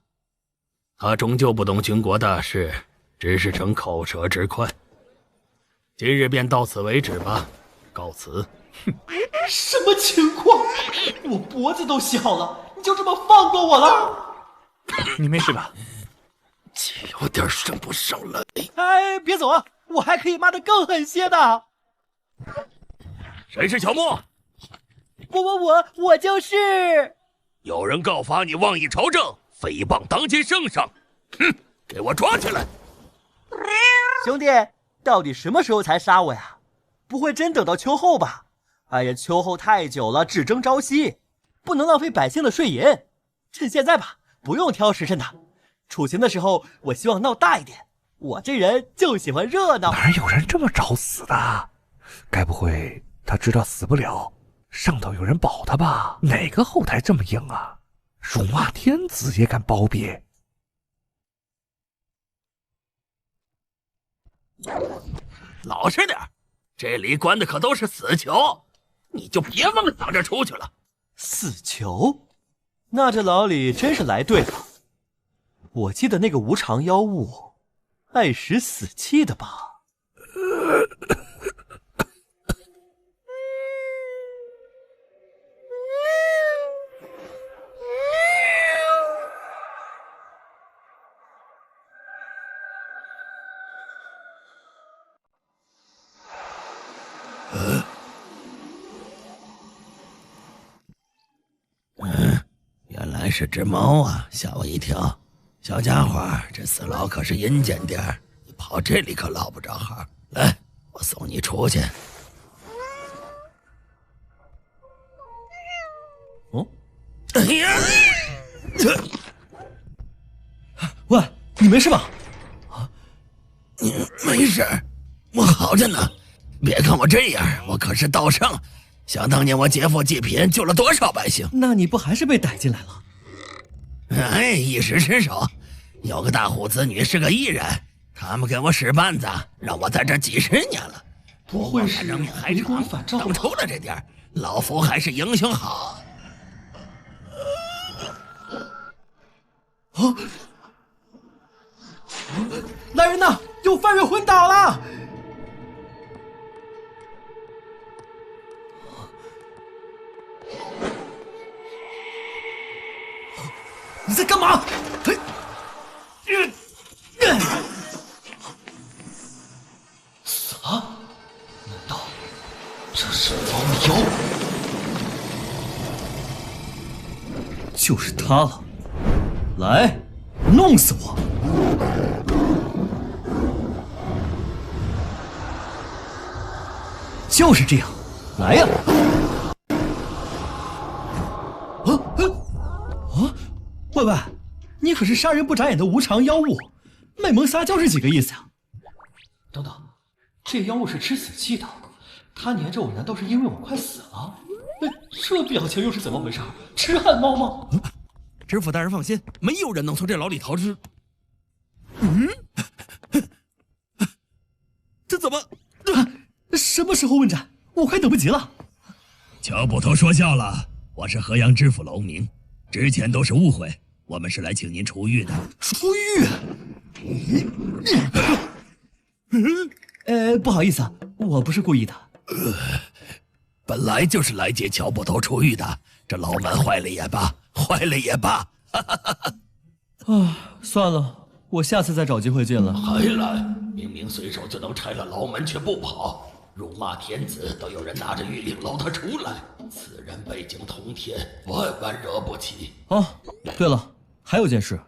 [SPEAKER 3] 他终究不懂军国大事，只是逞口舌之快。今日便到此为止吧，告辞。
[SPEAKER 4] 什么情况？我脖子都小了，你就这么放过我了？
[SPEAKER 8] 你没事吧？
[SPEAKER 3] 有点生不上来。
[SPEAKER 4] 哎，别走啊！我还可以骂得更狠些的。
[SPEAKER 9] 谁是乔木？
[SPEAKER 4] 我就是。
[SPEAKER 9] 有人告发你妄议朝政，诽谤当今圣上，哼，给我抓起来！
[SPEAKER 4] 兄弟，到底什么时候才杀我呀？不会真等到秋后吧？哎呀，秋后太久了，只争朝夕，不能浪费百姓的税银。趁现在吧，不用挑时辰的。处刑的时候，我希望闹大一点。我这人就喜欢热闹。
[SPEAKER 8] 哪有人这么找死的？该不会他知道死不了，上头有人保他吧？哪个后台这么硬啊？辱骂天子也敢包庇？
[SPEAKER 3] 老实点，这里关的可都是死囚，你就别妄想着出去了。
[SPEAKER 4] 死囚？那这牢里真是来对了。我记得那个无常妖物，爱使死气的吧？
[SPEAKER 3] 原来是只猫啊，吓我一跳。小家伙，这死牢可是阴间点儿，你跑这里可落不着好。来，我送你出去。
[SPEAKER 4] 哦，
[SPEAKER 3] 哎呀，
[SPEAKER 4] 喂，你没事吧？
[SPEAKER 3] 没事，我好着呢。别看我这样，我可是道圣。想当年我劫富济贫，救了多少百姓？
[SPEAKER 4] 那你不还是被逮进来了？
[SPEAKER 3] 哎，一时失手。有个大户子女是个艺人，他们给我使绊子，让我在这几10年了。
[SPEAKER 4] 不会是
[SPEAKER 3] 人命还
[SPEAKER 4] 回光返照吧？
[SPEAKER 3] 等出了这点，老夫还是英雄好。
[SPEAKER 4] 哦，来人呐！有犯人昏倒了！你在干嘛？死了？难道这是猫妖？就是他了！来，弄死我！就是这样，来呀！喂喂，你可是杀人不眨眼的无常妖物，卖萌撒娇是几个意思呀？等等，这妖物是吃死气的，他黏着我难道是因为我快死了？这表情又是怎么回事？痴汉猫吗？
[SPEAKER 3] 知府大人放心，没有人能从这牢里逃出。这怎么？
[SPEAKER 4] 什么时候问斩？我快等不及了。
[SPEAKER 9] 乔捕头说笑了，我是河阳知府楼明，之前都是误会，我们是来请您出狱的。
[SPEAKER 4] 出狱？不好意思啊，我不是故意的。
[SPEAKER 3] 本来就是来接乔捕头出狱的，这牢门坏了也罢，坏了也罢。
[SPEAKER 4] 算了，我下次再找机会进来。
[SPEAKER 3] 还来？明明随手就能拆了牢门，却不跑。辱骂天子，都有人拿着谕令捞他出来。此人背景通天，万万惹不起。
[SPEAKER 4] 哦，对了，还有件事，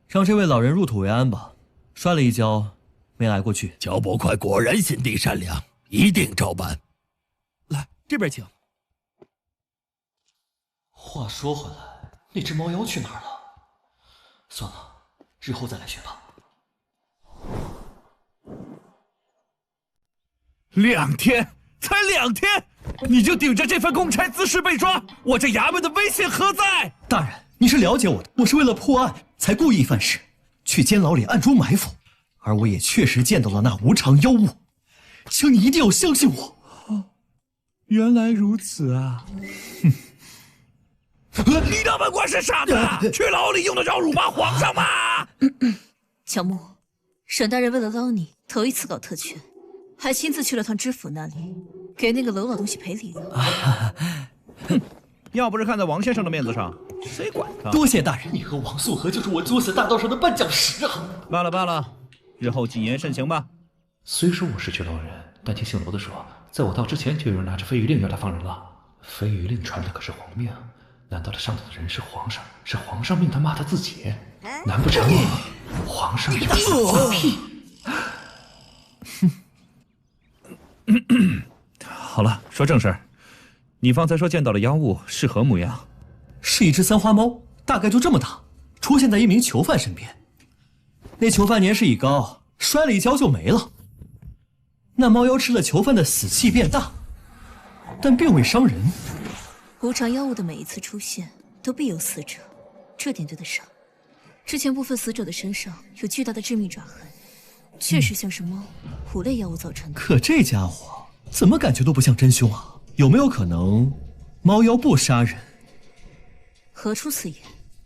[SPEAKER 4] 让这位老人入土为安吧。摔了一跤，没挨过去。
[SPEAKER 3] 乔捕快果然心地善良，一定照办。来，这边请。
[SPEAKER 4] 话说回来，那只猫妖去哪儿了？算了，日后再来学吧。
[SPEAKER 8] 2天，才2天，你就顶着这份公差滋事被抓，我这衙门的威信何在？
[SPEAKER 4] 大人，你是了解我的，我是为了破案才故意犯事，去监牢里暗中埋伏，而我也确实见到了那无常妖物，请你一定要相信我。
[SPEAKER 8] 原来如此啊！你的本官是傻的，去牢里用得着辱骂皇上吗？
[SPEAKER 7] 乔木，沈大人为了捞你，头一次搞特权，还亲自去了趟知府那里，给那个娄老东西赔礼了。
[SPEAKER 10] 要不是看在王先生的面子上，谁管他？
[SPEAKER 4] 多谢大人，你和王素和就是我作死大道上的绊脚石啊！
[SPEAKER 10] 罢了罢了，日后谨言慎行吧。
[SPEAKER 11] 虽说我是去捞人，但听姓娄的说，在我到之前就有人拿着飞鱼令要他放人了。飞鱼令传的可是皇命，难道这上头的人是皇上？是皇上命他骂他自己？难不成皇上要放屁？
[SPEAKER 10] 好了，说正事儿。你方才说见到了妖物是何模样？
[SPEAKER 4] 是一只三花猫，大概就这么大，出现在一名囚犯身边。那囚犯年事已高，摔了一跤就没了。那猫妖吃了囚犯的死气变大，但并未伤人，
[SPEAKER 7] 无常妖物的每一次出现都必有死者，这点对得上。之前部分死者的身上有巨大的致命爪痕，确实像是猫、虎类妖物造成的。
[SPEAKER 4] 可这家伙怎么感觉都不像真凶啊？有没有可能猫妖不杀人？
[SPEAKER 7] 何出此言？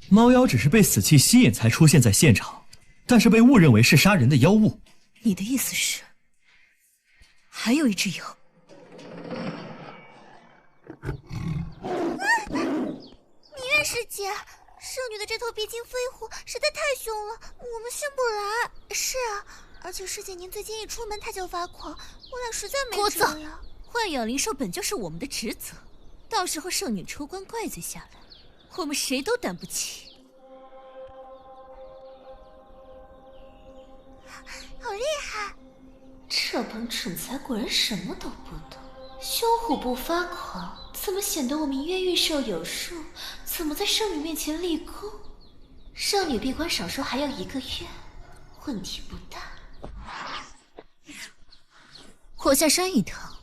[SPEAKER 4] 猫妖只是被死气吸引才出现在现场，但是被误认为是杀人的妖物。
[SPEAKER 7] 你的意思是，还有一只妖？
[SPEAKER 12] 明月师姐，圣女的这头鼻金飞虎实在太凶了，我们训不来。是啊，而且师姐您最近一出门他就发狂，我俩实在没辙呀。
[SPEAKER 7] 豢养灵兽本就是我们的职责，到时候圣女出关怪罪下来，我们谁都担不起。
[SPEAKER 12] 好厉害！
[SPEAKER 7] 这帮蠢材果然什么都不懂。凶虎不发狂，怎么显得我明月玉兽有数？怎么在圣女面前立功？圣女闭关少说还要1个月，问题不大。我下山一趟，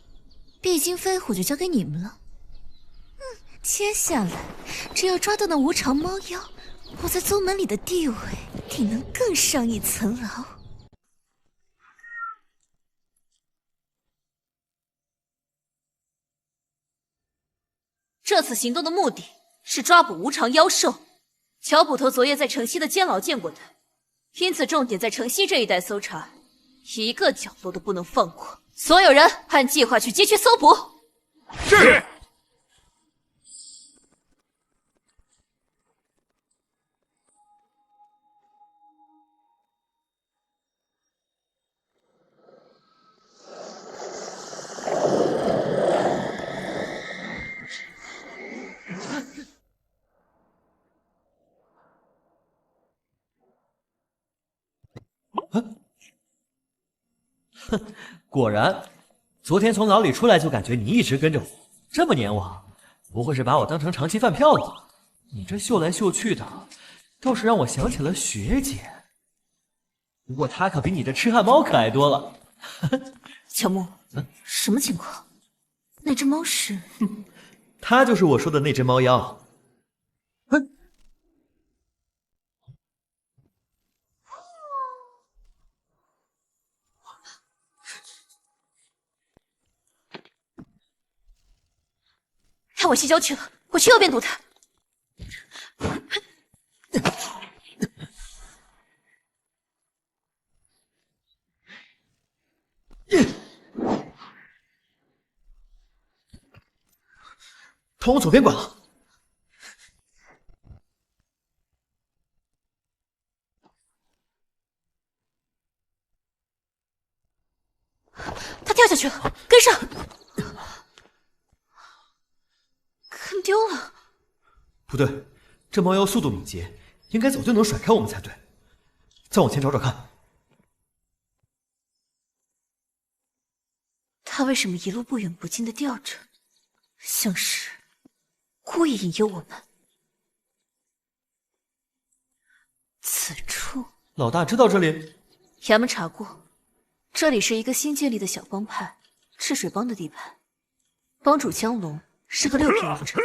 [SPEAKER 7] 碧金飞虎就交给你们了。接下来只要抓到那无常猫妖，我在宗门里的地位定能更上一层楼。这次行动的目的是抓捕无常妖兽。乔捕头昨夜在城西的监牢见过他，因此重点在城西这一带搜查，一个角落都不能放过。所有人按计划去街区搜捕。
[SPEAKER 3] 是。
[SPEAKER 4] 果然，昨天从牢里出来就感觉你一直跟着我，这么黏我，不会是把我当成长期饭票了吧？你这嗅来嗅去的，倒是让我想起了学姐。不过她可比你的痴汉猫可爱多了。
[SPEAKER 7] 乔木，什么情况？那只猫是？
[SPEAKER 4] 她就是我说的那只猫妖。
[SPEAKER 7] 看我西郊去了，我去右边堵他。
[SPEAKER 4] 通往左边拐了。
[SPEAKER 7] 他跳下去了，跟上。跟丢了。
[SPEAKER 4] 不对，这猫妖速度敏捷，应该早就能甩开我们才对。再往前找找看。
[SPEAKER 7] 他为什么一路不远不近的吊着，像是故意引诱我们？此处，
[SPEAKER 4] 老大知道这里？
[SPEAKER 7] 衙门查过，这里是一个新建立的小帮派——赤水帮的地盘。帮主江龙是个6品武者，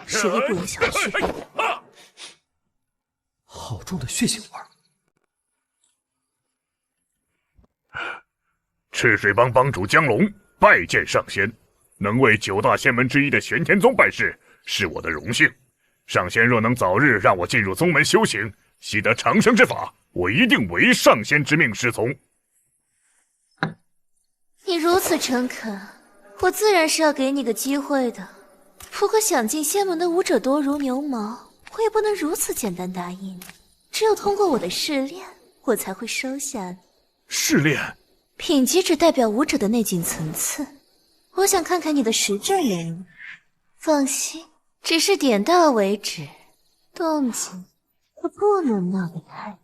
[SPEAKER 7] 实力不容小觑。
[SPEAKER 4] 好重的血腥味儿！
[SPEAKER 13] 赤水帮帮主江龙拜见上仙，能为9大仙门之一的玄天宗办事，是我的荣幸。上仙若能早日让我进入宗门修行，习得长生之法，我一定违上仙之命师从。
[SPEAKER 7] 你如此诚恳，我自然是要给你个机会的。不过想进仙门的武者多如牛毛，我也不能如此简单答应你。只有通过我的试炼，我才会收下你。
[SPEAKER 13] 试炼？
[SPEAKER 7] 品级只代表武者的内境层次，我想看看你的实战能力。放心，只是点到为止，动静可不能闹得太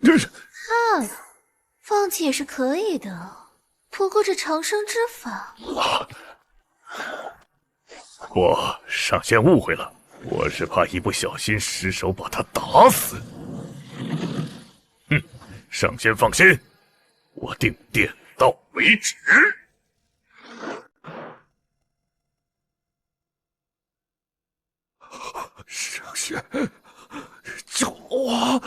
[SPEAKER 13] 这是
[SPEAKER 7] 看了，放弃也是可以的。不过这长生之法，
[SPEAKER 13] 我上仙误会了，我是怕一不小心失手把他打死。上仙放心，我定点到为止。上仙，救我！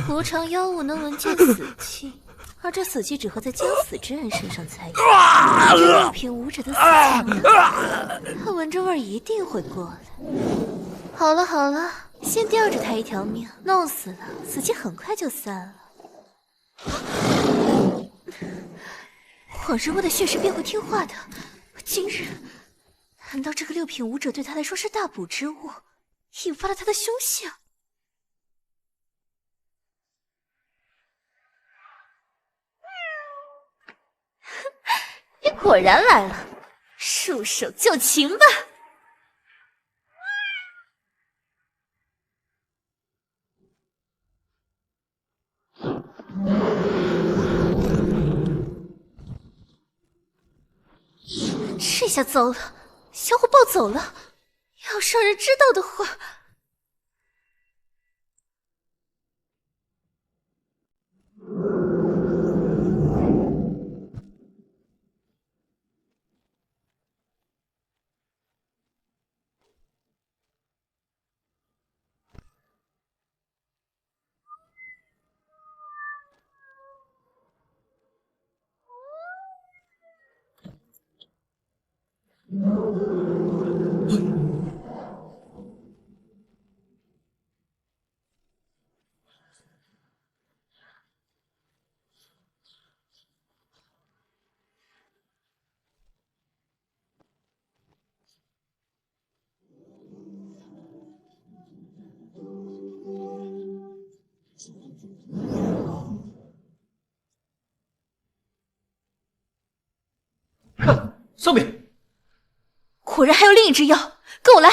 [SPEAKER 7] 无常妖物能闻见死气，而这死气只会在将死之人身上才有。这六品武者的死气，他闻着味儿一定会过来。好了好了，先吊着他一条命，弄死了，死气很快就散了。恍日我的血是便会听话的，今日难道这个六品武者对他来说是大补之物，引发了他的凶性？你果然来了，束手就擒吧。这下糟了，小虎暴走了，要是让人知道的话。
[SPEAKER 4] 看上面，
[SPEAKER 7] 果然还有另一只妖，跟我来！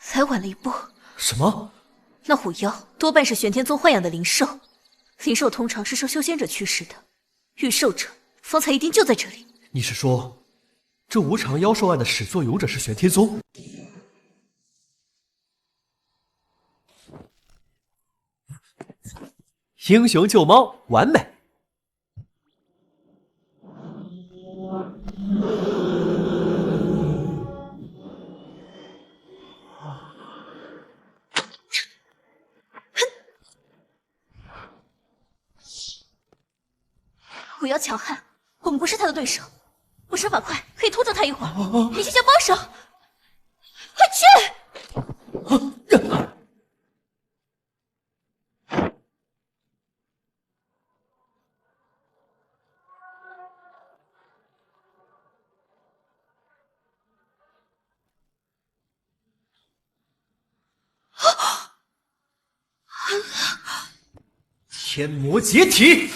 [SPEAKER 7] 才晚了一步。
[SPEAKER 4] 什么？
[SPEAKER 7] 那虎妖多半是玄天宗豢养的灵兽，灵兽通常是受修仙者驱使的，御兽者方才一定就在这里。
[SPEAKER 4] 你是说，这无常妖兽案的始作俑者是玄天宗？英雄救猫，完美。
[SPEAKER 7] 虎妖强悍，我们不是他的对手。我身法快，可以拖住他一会儿。你去叫帮手，快去！
[SPEAKER 4] 天魔解体！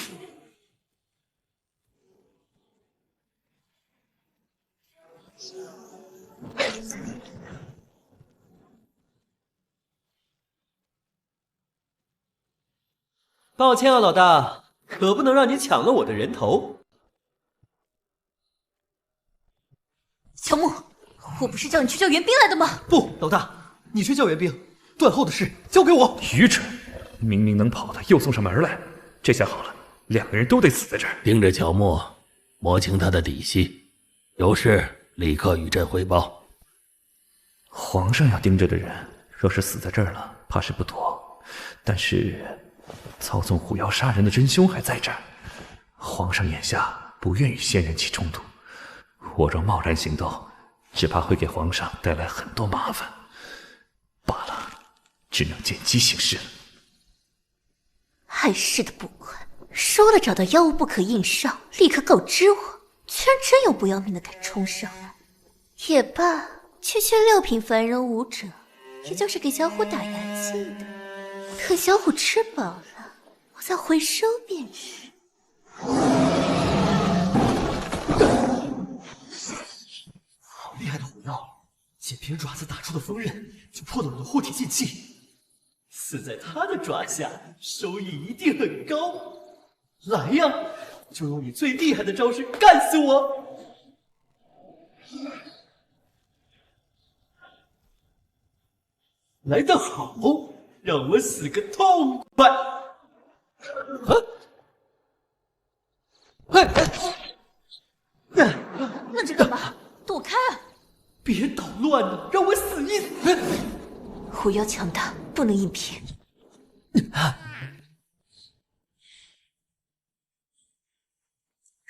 [SPEAKER 4] 抱歉啊，老大，可不能让你抢了我的人头。
[SPEAKER 7] 乔木，我不是叫你去叫援兵来的吗？
[SPEAKER 4] 不，老大，你去叫援兵，断后的事交给我。
[SPEAKER 11] 愚蠢！明明能跑的，又送上门来。这下好了，两个人都得死在这儿。
[SPEAKER 3] 盯着乔木，摸清他的底细，有事立刻与朕汇报。
[SPEAKER 11] 皇上要盯着的人，若是死在这儿了，怕是不妥。但是操纵虎妖杀人的真凶还在这儿，皇上眼下不愿与仙人起冲突。我若贸然行动，只怕会给皇上带来很多麻烦。罢了，只能见机行事了。
[SPEAKER 7] 碍事的不快，说了找到妖物不可硬上，立刻告知我，居然真有不要命的敢冲上来。也罢，区区6品凡人武者，也就是给小虎打牙祭的。等小虎吃饱了，我再回收便是。
[SPEAKER 4] 好厉害的虎妖，仅凭爪子打出的锋刃，就破了我的护体禁忌。死在他的爪下，收益一定很高。来呀，就用你最厉害的招式干死我！来得好，让我死个痛快！
[SPEAKER 7] 愣着干嘛？躲开啊！
[SPEAKER 4] 别捣乱了，让我死一死！
[SPEAKER 7] 狐妖强大，不能硬拼。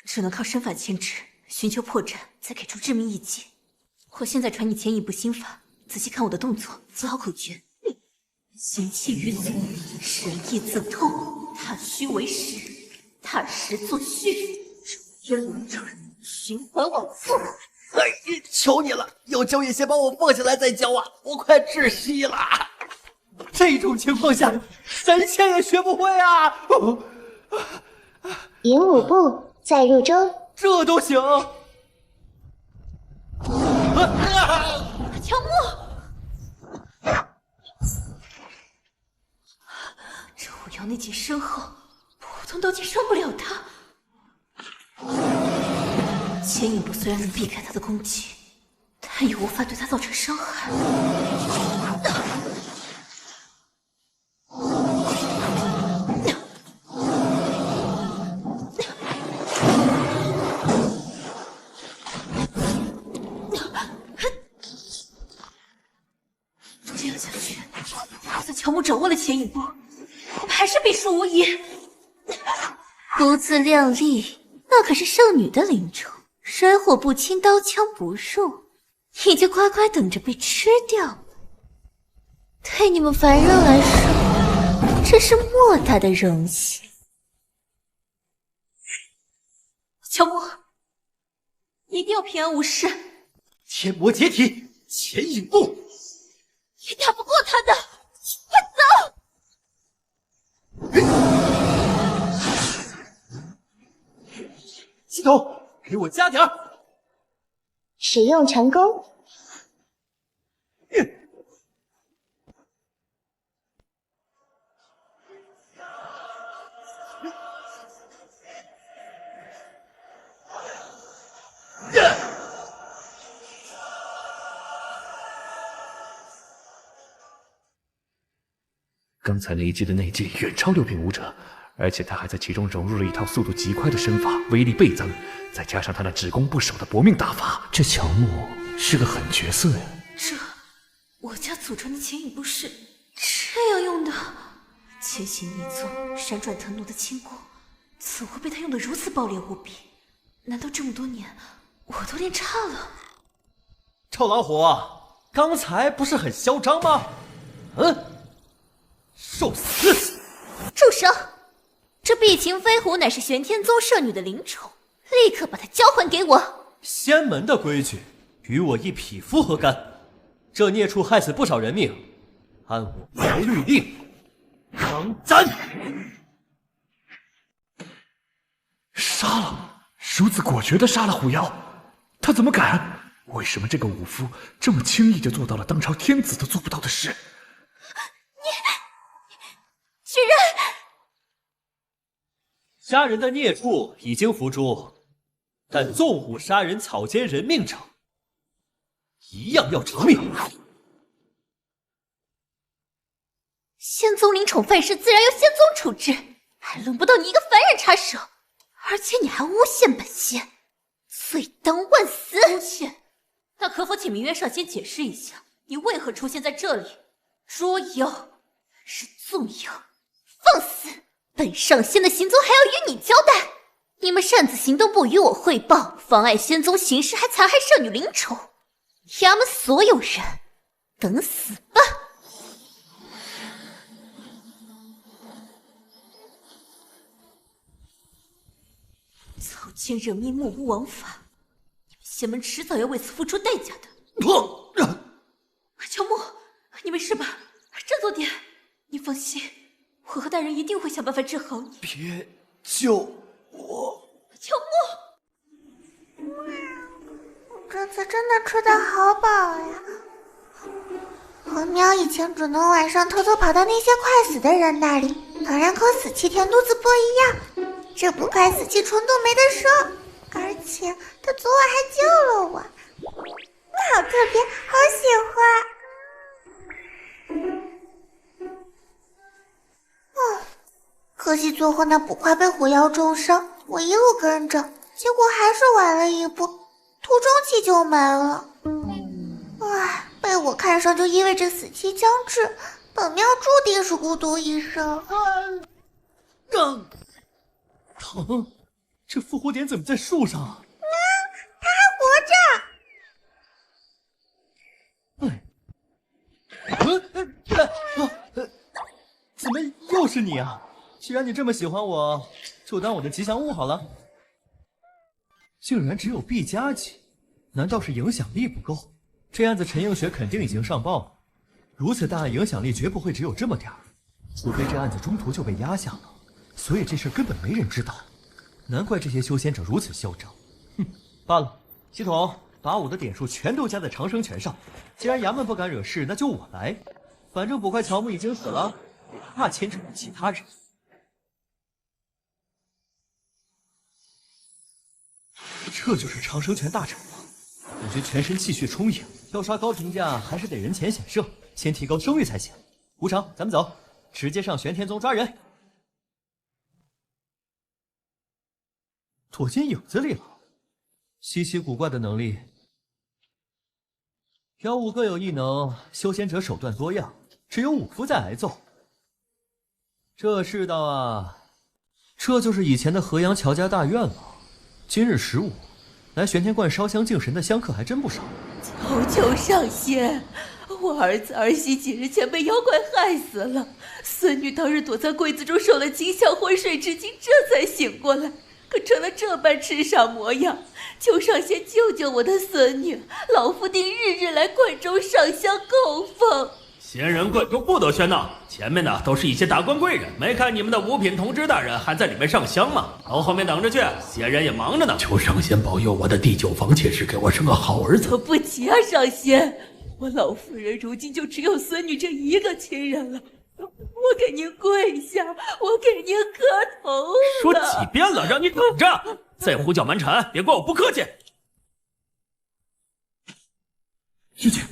[SPEAKER 7] 只能靠身法牵制，寻求破绽，再给出致命一击。我现在传你前一步心法，仔细看我的动作，自好口诀：心气于足，神意自通，踏虚为实，踏实作虚，天龙成，循环往复。
[SPEAKER 4] 求你了，有教也先帮我放下来再教啊！我快窒息了。这种情况下，神仙也学不会啊！
[SPEAKER 6] 引5步，再入舟。
[SPEAKER 4] 这都行？
[SPEAKER 7] 乔木，这狐妖内劲深厚，普通斗技伤不了他。牵引步虽然能避开他的攻击，但也无法对他造成伤害。这样下去，就算乔木掌握了牵引步，我们还是必输无疑。不自量力，那可是圣女的灵宠。水火不侵，刀枪不入，你就乖乖等着被吃掉。对你们凡人来说，这是莫大的荣幸。乔木，一定要平安无事。
[SPEAKER 4] 天魔解体，牵引步，
[SPEAKER 7] 你打不过他的，快走！
[SPEAKER 4] 系统。给我加点儿！
[SPEAKER 6] 使用成功。
[SPEAKER 11] 刚才那一击的内劲远超6品武者。而且他还在其中融入了一套速度极快的身法，威力倍增，再加上他那只攻不守的搏命打法，这乔木是个狠角色呀！
[SPEAKER 7] 我家祖传的牵引步是这样用的，千行逆纵、闪转腾挪的轻功，怎会被他用得如此爆裂无比？难道这么多年我都练差了？
[SPEAKER 4] 臭老虎，刚才不是很嚣张吗？受死！
[SPEAKER 7] 住手！这碧琴飞狐乃是玄天宗圣女的灵宠，立刻把它交还给我！
[SPEAKER 4] 仙门的规矩，与我一匹夫何干？这孽畜害死不少人命，按我条律令，当斩！
[SPEAKER 11] 杀了！如此果决地杀了狐妖，他怎么敢？为什么这个武夫这么轻易就做到了当朝天子都做不到的事？
[SPEAKER 7] 居然！
[SPEAKER 4] 杀人的孽畜已经伏诛，但纵虎杀人、草菅人命者，一样要偿命。
[SPEAKER 7] 仙宗灵宠犯事，自然由仙宗处置，还轮不到你一个凡人插手。而且你还诬陷本仙，罪当万死！诬陷？那可否请明月上仙解释一下，你为何出现在这里？若有是纵有，放肆！本上仙的行踪还要与你交代。你们擅自行动不与我汇报，妨碍仙宗行事，还残害圣女灵宠，衙门所有人等死吧！草菅人命，目无王法，你们仙门迟早要为此付出代价的。乔木，你没事吧？振作点，你放心。我和大人一定会想办法治好你。
[SPEAKER 4] 别救我！
[SPEAKER 7] 乔木，
[SPEAKER 12] 这次真的吃得好饱呀！和喵以前只能晚上偷偷跑到那些快死的人那里，当然和死7天肚子不一样。这捕快死气冲动没得说，而且他昨晚还救了我，好特别，好喜欢。可惜最后那捕快被火药重伤，我一路跟着，结果还是晚了一步，途中气就没了。唉，被我看上就意味着死期将至，本喵注定是孤独一生。
[SPEAKER 4] 疼！这复活点怎么在树上啊？
[SPEAKER 12] 他
[SPEAKER 4] 还活着！怎么又是你啊？既然你这么喜欢我，就当我的吉祥物好了。竟然只有 B 加级，难道是影响力不够？这案子陈映雪肯定已经上报了，如此大影响力绝不会只有这么点儿，除非这案子中途就被压下了，所以这事根本没人知道。难怪这些修仙者如此嚣张。哼，罢了，系统把我的点数全都加在长生拳上。既然衙门不敢惹事，那就我来。反正捕快乔木已经死了，也怕牵扯到其他人。这就是长生拳大trận吗？感觉全身气血充盈，要刷高评价还是得人前显圣，先提高声誉才行。无常，咱们走，直接上玄天宗抓人。躲进影子里了，稀奇古怪的能力。妖物各有异能，修仙者手段多样，只有武夫在挨揍。这世道啊，这就是以前的河阳乔家大院了。今日15，来玄天观烧香敬神的香客还真不少。
[SPEAKER 14] 求上仙，我儿子儿媳几日前被妖怪害死了，孙女当日躲在柜子中受了惊吓，昏睡至今，这才醒过来，可成了这般痴傻模样。求上仙救救我的孙女，老夫定日日来观中上香供奉。
[SPEAKER 3] 仙人观中不得喧闹，前面的都是一些达官贵人，没看你们的五品同知大人还在里面上香吗？到后面等着去，仙人也忙着呢。求上仙保佑我的第9房妾室给我生个好儿子。
[SPEAKER 14] 可不急啊，上仙，我老夫人如今就只有孙女这一个亲人了，我给您跪下，我给您磕头了。
[SPEAKER 3] 说几遍了，让你等着，再胡搅蛮缠，别怪我不客气。
[SPEAKER 4] 师姐，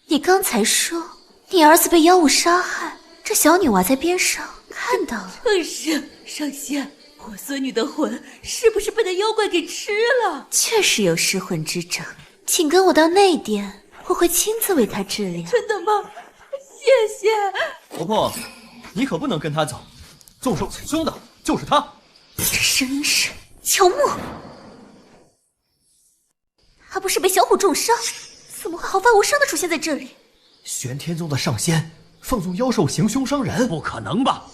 [SPEAKER 7] 你刚才说你儿子被妖物杀害，这小女娃在边上看到了。
[SPEAKER 14] 正是，上仙，我孙女的魂是不是被那妖怪给吃了？
[SPEAKER 7] 确实有失魂之症，请跟我到内殿，我会亲自为她治疗。
[SPEAKER 14] 真的吗？谢谢。
[SPEAKER 4] 婆婆，你可不能跟他走，动手行凶的就是他。
[SPEAKER 7] 这声音是乔木，他不是被小虎重伤，怎么会毫发无伤的出现在这里？
[SPEAKER 4] 玄天宗的上仙放纵妖兽行凶伤人，
[SPEAKER 3] 不可能吧？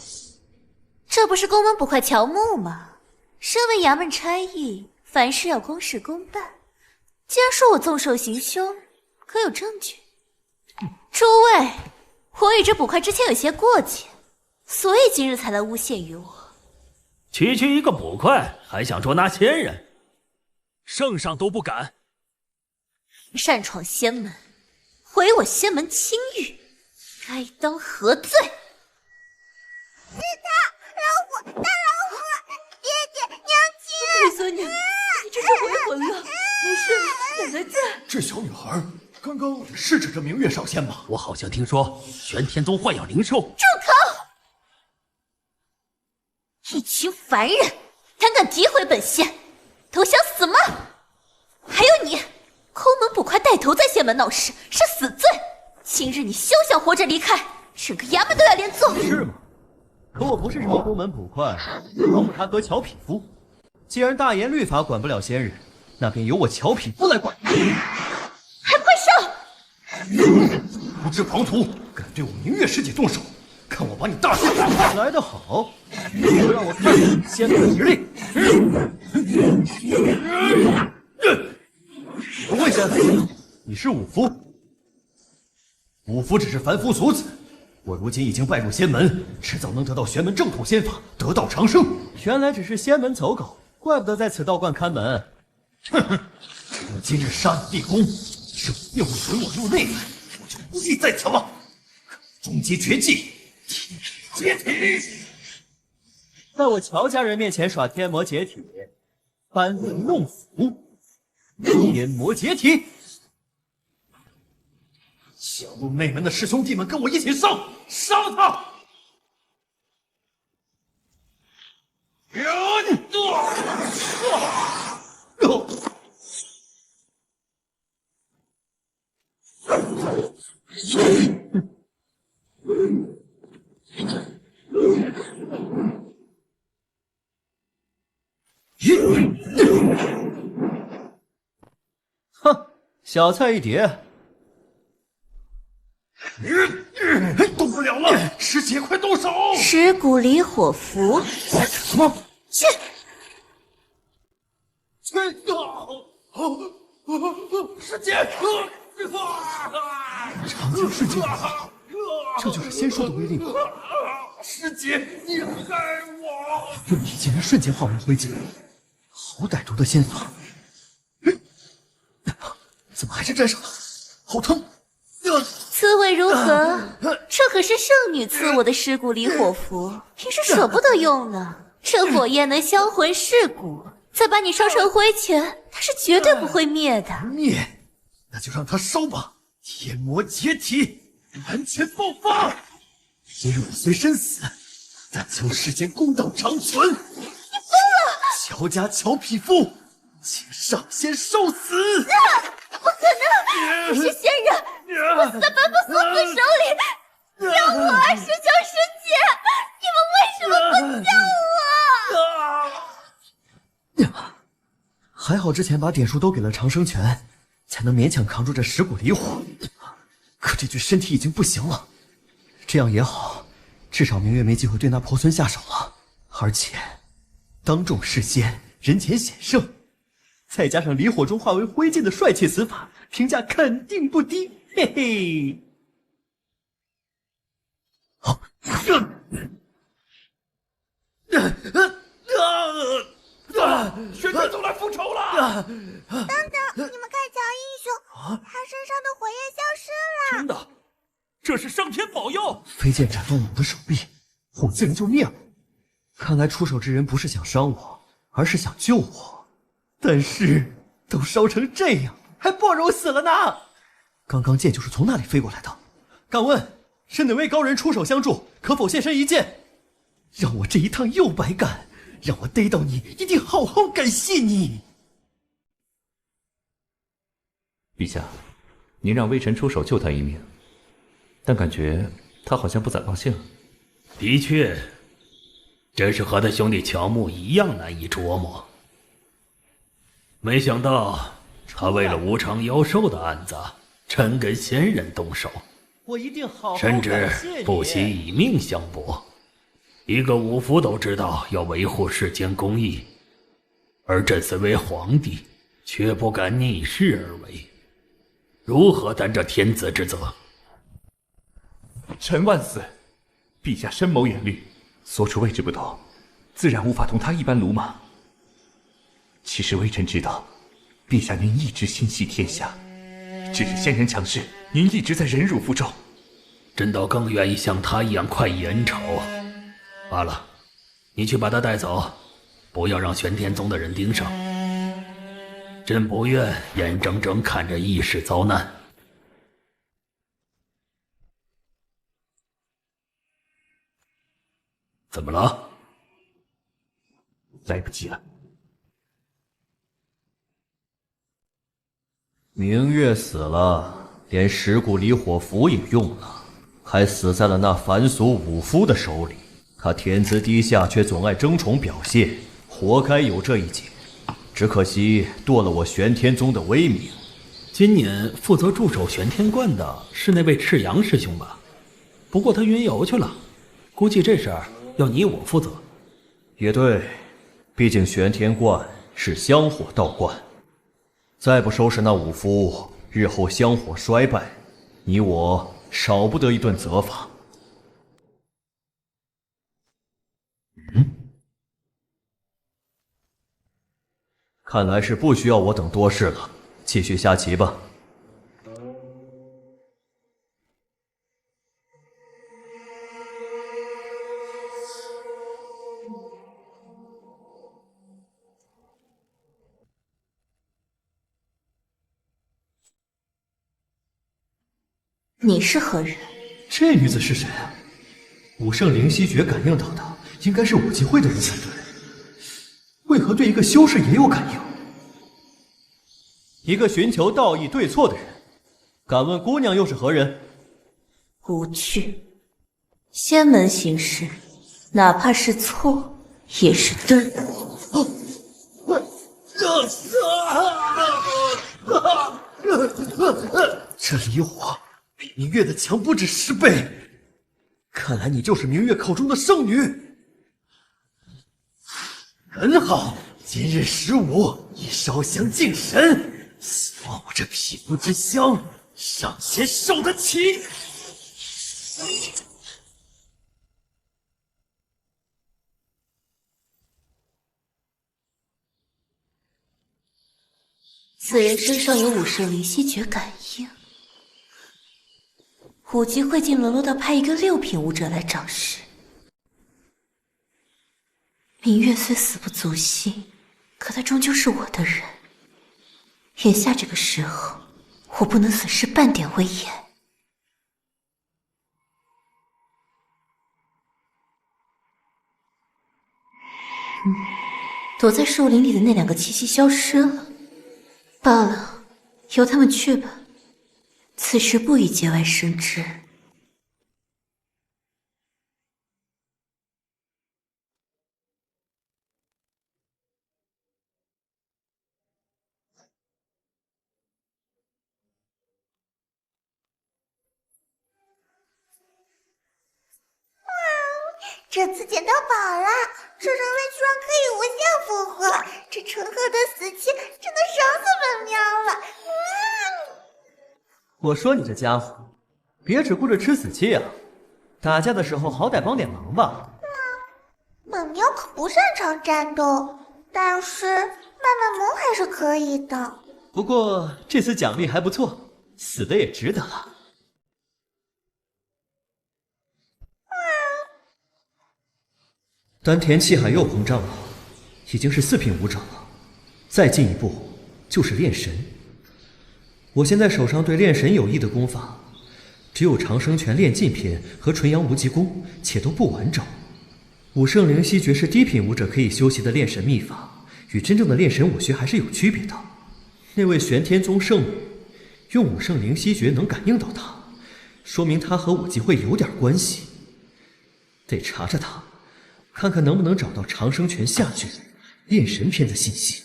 [SPEAKER 7] 这不是宫门捕快乔木吗？身为衙门差役，凡事要公事公办。既然说我纵兽行凶，可有证据？诸位，我与这捕快之前有些过节，所以今日才来诬陷于我。
[SPEAKER 3] 区区一个捕快，还想捉拿仙人？圣上都不敢。
[SPEAKER 7] 擅闯仙门，毁我仙门清誉，该当何罪？
[SPEAKER 12] 是他，老虎，大老虎，爹爹，娘亲。
[SPEAKER 14] 你孙女，你这是回魂了，没事，奶奶在。
[SPEAKER 4] 这小女孩刚刚是指着明月上仙吗？
[SPEAKER 3] 我好像听说玄天宗豢养灵兽。
[SPEAKER 7] 住口！一群凡人，胆敢诋毁本仙，都想死吗？还有你，空门捕快带头在仙门闹事，是死罪。今日你休想活着离开，整个衙门都要连坐。
[SPEAKER 4] 是吗？可我不是什么空门捕快，王木茶和乔匹夫。既然大言律法管不了仙人，那便由我乔匹夫来管。
[SPEAKER 7] 还不快上！
[SPEAKER 4] 不知狂徒，敢对我明月师姐动手，看我把你大卸！来得好，就让我看看仙门的实力。不会仙，你是武夫。武夫只是凡夫俗子，我如今已经拜入仙门，迟早能得到玄门正统仙法，得道长生。原来只是仙门走狗，怪不得在此道观看门。哼哼，我今日杀你立功，又不准我入内门，我就不必在此了。终极绝技，天地解体。在我乔家人面前耍天魔解体，班门弄斧，天魔解体！小鹿内门的师兄弟们，跟我一起上，杀了他！哼，小菜一碟。
[SPEAKER 13] 动不了了，师姐快动手！
[SPEAKER 7] 尸骨离火符。
[SPEAKER 13] 什么？
[SPEAKER 7] 去！
[SPEAKER 13] 师姐！
[SPEAKER 4] 长江瞬间，这就是仙术的威力吗？
[SPEAKER 13] 师姐，你害我！
[SPEAKER 4] 用你竟然瞬间化为灰烬，好歹毒的仙法！怎么还是沾上了？好疼！
[SPEAKER 7] 滋味如何？这可是圣女赐我的尸骨离火符，平时舍不得用呢。这火焰能销魂蚀骨，再把你烧成灰烬，它是绝对不会灭的。
[SPEAKER 4] 灭？那就让它烧吧！天魔解体，完全爆发！虽我虽身死，但求世间公道长存。你疯
[SPEAKER 7] 了！
[SPEAKER 4] 乔家乔匹夫，请上仙受死！
[SPEAKER 7] 不可能！你是仙人，我死在本府送子手里！救我啊，师兄师姐！你们为什么不救我？
[SPEAKER 4] 还好之前把点数都给了长生拳，才能勉强扛住这蚀骨离火。可这具身体已经不行了，这样也好，至少明月没机会对那婆孙下手了。而且，当众世间，人前显圣。再加上离火中化为灰烬的帅气死法，评价肯定不低，嘿嘿。好，
[SPEAKER 13] 玄天宗来复仇了！
[SPEAKER 12] 等等，你们看乔英雄，他身上的火焰消失了。
[SPEAKER 3] 真的，这是上天保佑！
[SPEAKER 4] 飞剑斩断我的手臂，火自然就灭了。看来出手之人不是想伤我，而是想救我。但是都烧成这样，还不如死了呢！刚刚剑就是从那里飞过来的。敢问是哪位高人出手相助？可否现身一见？让我这一趟又白干，让我逮到你，一定好好感谢你。
[SPEAKER 11] 陛下，您让微臣出手救他一命，但感觉他好像不咋高兴。
[SPEAKER 3] 的确，真是和他兄弟乔木一样难以琢磨。没想到他为了无常妖兽的案子，真跟仙人动手，
[SPEAKER 4] 我一定好好
[SPEAKER 3] 甚至
[SPEAKER 4] 感谢你
[SPEAKER 3] 不惜以命相搏。一个武夫都知道要维护世间公义，而朕虽为皇帝，却不敢逆势而为，如何担这天子之责？
[SPEAKER 11] 臣万死！陛下深谋远虑，所处位置不同，自然无法同他一般鲁莽。其实微臣知道，陛下您一直心系天下，只是仙人强势，您一直在忍辱负重。
[SPEAKER 3] 朕倒更愿意像他一样快意恩仇。罢了，你去把他带走，不要让玄天宗的人盯上。朕不愿眼睁睁看着义士遭难。怎么了？
[SPEAKER 11] 来不及了。
[SPEAKER 4] 明月死了，连蚀骨离火符也用了，还死在了那凡俗武夫的手里。他天资低下，却总爱争宠表现，活该有这一劫。只可惜夺了我玄天宗的威名。
[SPEAKER 3] 今年负责驻守玄天观的是那位赤阳师兄吧？不过他云游去了，估计这事儿要你我负责。
[SPEAKER 4] 也对，毕竟玄天观是香火道观，再不收拾那武夫，日后香火衰败，你我少不得一顿责罚。看来是不需要我等多事了，继续下棋吧。
[SPEAKER 14] 你是何人？
[SPEAKER 4] 这女子是谁啊？武圣灵犀诀感应到的，应该是武技会的人才对。为何对一个修士也有感应？一个寻求道义对错的人，敢问姑娘又是何人？
[SPEAKER 14] 无趣。仙门行事，哪怕是错，也是对。
[SPEAKER 4] 这离我比明月的强不止10倍。看来你就是明月口中的圣女。很好，今日15，以烧香敬神，希望我这皮肤之香，上仙受得起。
[SPEAKER 14] 此人身上有武圣灵犀诀感应，武技会竟沦落到派一个6品武者来掌事。明月虽死不足惜，可他终究是我的人。眼下这个时候，我不能损失半点威严。躲在树林里的那2个气息消失了。罢了，由他们去吧。此事不宜节外生枝。
[SPEAKER 12] 这次捡到宝了，这人类居然可以无限复活，这醇厚的死气真的爽死本喵了。
[SPEAKER 4] 我说你这家伙，别只顾着吃死气啊！打架的时候好歹帮点忙吧。
[SPEAKER 12] 本喵可不擅长战斗，但是卖卖萌还是可以的。
[SPEAKER 4] 不过这次奖励还不错，死的也值得了。丹田气海又膨胀了，已经是4品武者了，再进一步就是炼神。我现在手上对炼神有益的功法，只有长生拳炼尽篇和纯阳无极功，且都不完整。武圣灵犀诀是低品武者可以修习的炼神秘法，与真正的炼神武学还是有区别的。那位玄天宗圣女用武圣灵犀诀能感应到他，说明他和武技会有点关系，得查查他，看看能不能找到长生拳下卷炼神篇的信息。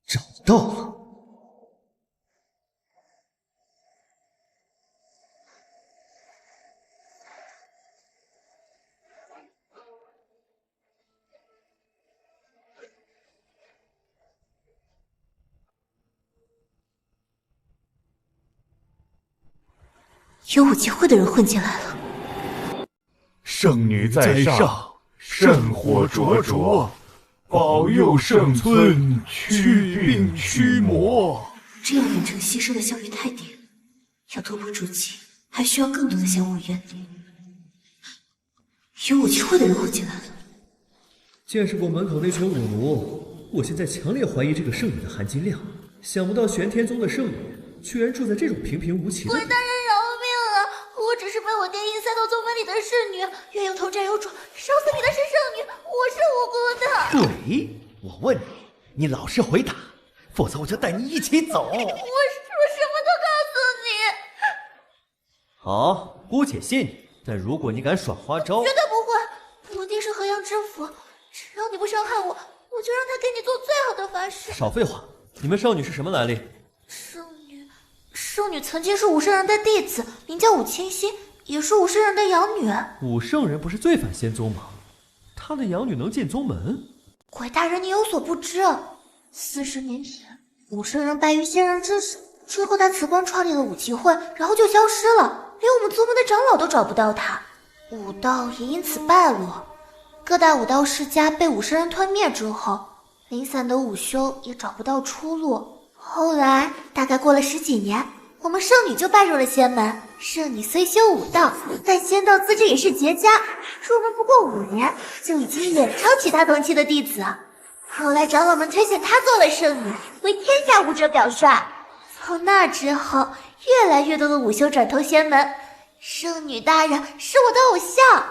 [SPEAKER 4] 找到了。
[SPEAKER 14] 有武技会的人混进来了。
[SPEAKER 13] 圣女在上，圣火灼灼，保佑圣村驱病驱魔。
[SPEAKER 14] 这样炼成吸收的效率太低了，要突破筑基，还需要更多的香雾原理。有武技会的人混进来了。
[SPEAKER 4] 见识过门口那群武奴，我现在强烈怀疑这个圣女的含金量。想不到玄天宗的圣女居然住在这种平平无奇的。
[SPEAKER 12] 鬼大人饶命啊！我只是被我爹硬塞到宗门里的侍女，冤有头债有主，烧死你的是圣女，我是无辜的。
[SPEAKER 4] 鬼！我问你，你老实回答，否则我就带你一起走。
[SPEAKER 12] 我什么都告诉你。
[SPEAKER 4] 好，姑且信你，但如果你敢耍花招，
[SPEAKER 12] 绝对不会。我爹是河阳之府，只要你不伤害我，我就让他给你做最好的法事。
[SPEAKER 4] 少废话，你们少女是什么来历？
[SPEAKER 12] 圣女曾经是武圣人的弟子，名叫武清心，也是武圣人的养女。
[SPEAKER 4] 武圣人不是罪犯仙宗吗？他的养女能进宗门？
[SPEAKER 12] 鬼大人，你有所不知，40年前武圣人败于仙人之手，之后他辞官创立了武技会，然后就消失了，连我们宗门的长老都找不到他，武道也因此败落。各大武道世家被武圣人吞灭之后，零散的武修也找不到出路。后来大概过了10几年，我们圣女就拜入了仙门。圣女虽修武道，但仙道资质也是绝佳，入门不过5年，就已经远超其他同期的弟子。后来长老们推选她做了圣女，为天下武者表率。从那之后，越来越多的武修转投仙门。圣女大人是我的偶像。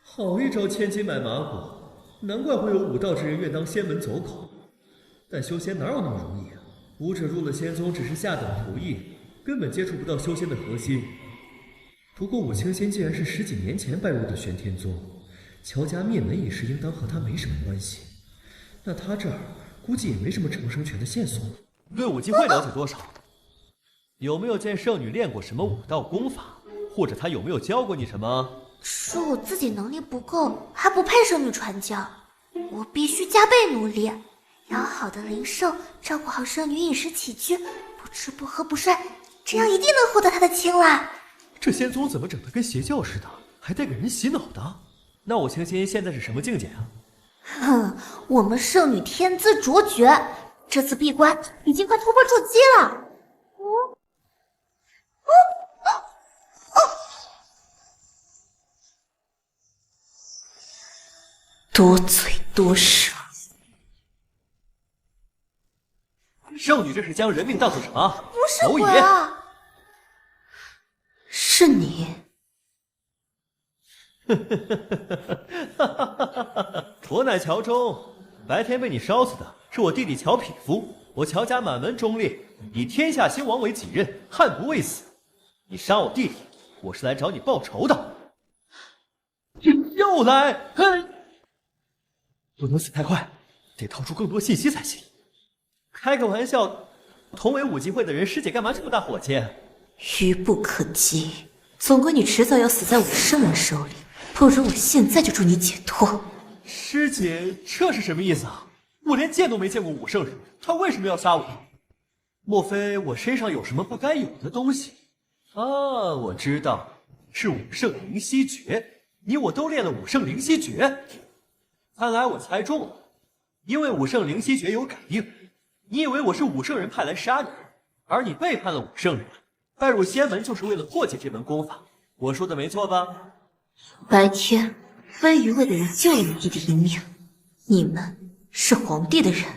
[SPEAKER 4] 好一招千金买马果，难怪会有武道之人愿当仙门走狗。但修仙哪有那么容易啊？武者入了仙宗只是下等徒役，根本接触不到修仙的核心。不过武清仙既然是10几年前拜入的玄天宗，乔家灭门一事应当和他没什么关系。那他这儿估计也没什么重生权的线索。对武技会了解多少？有没有见圣女练过什么武道功法？或者她有没有教过你什么？
[SPEAKER 12] 说我自己能力不够，还不配圣女传教。我必须加倍努力，养好的灵兽，照顾好圣女饮食起居，不吃不喝不睡，这样一定能获得她的青睐。
[SPEAKER 4] 这仙宗怎么整得跟邪教似的，还带给人洗脑的？那武清心现在是什么境界啊？
[SPEAKER 12] 哼，我们圣女天资卓绝，这次闭关已经快突破筑基了。
[SPEAKER 14] 多嘴多舌，
[SPEAKER 4] 圣女这是将人命当作什么？
[SPEAKER 12] 不是鬼啊，
[SPEAKER 14] 是你。
[SPEAKER 4] 鸵乃桥中，白天被你烧死的是我弟弟乔匹夫。我乔家满门忠烈，以天下兴亡为己任，悍不畏死。你杀我弟弟，我是来找你报仇的。又来！不能死太快，得掏出更多信息才行。开个玩笑，同为武技会的人，师姐干嘛这么大火气？
[SPEAKER 14] 愚不可及，总归你迟早要死在武圣人手里，不如我现在就助你解脱。
[SPEAKER 4] 师姐，这是什么意思啊？我连见都没见过武圣人，他为什么要杀我？莫非我身上有什么不该有的东西？啊，我知道，是武圣灵犀诀。你我都练了武圣灵犀诀。看来我猜中了，因为武圣灵犀诀有感应。你以为我是武圣人派来杀你，而你背叛了武圣人，拜入仙门就是为了破解这门功法。我说的没错吧？
[SPEAKER 14] 白天，飞鱼为了人救了你弟弟一命，你们是皇帝的人，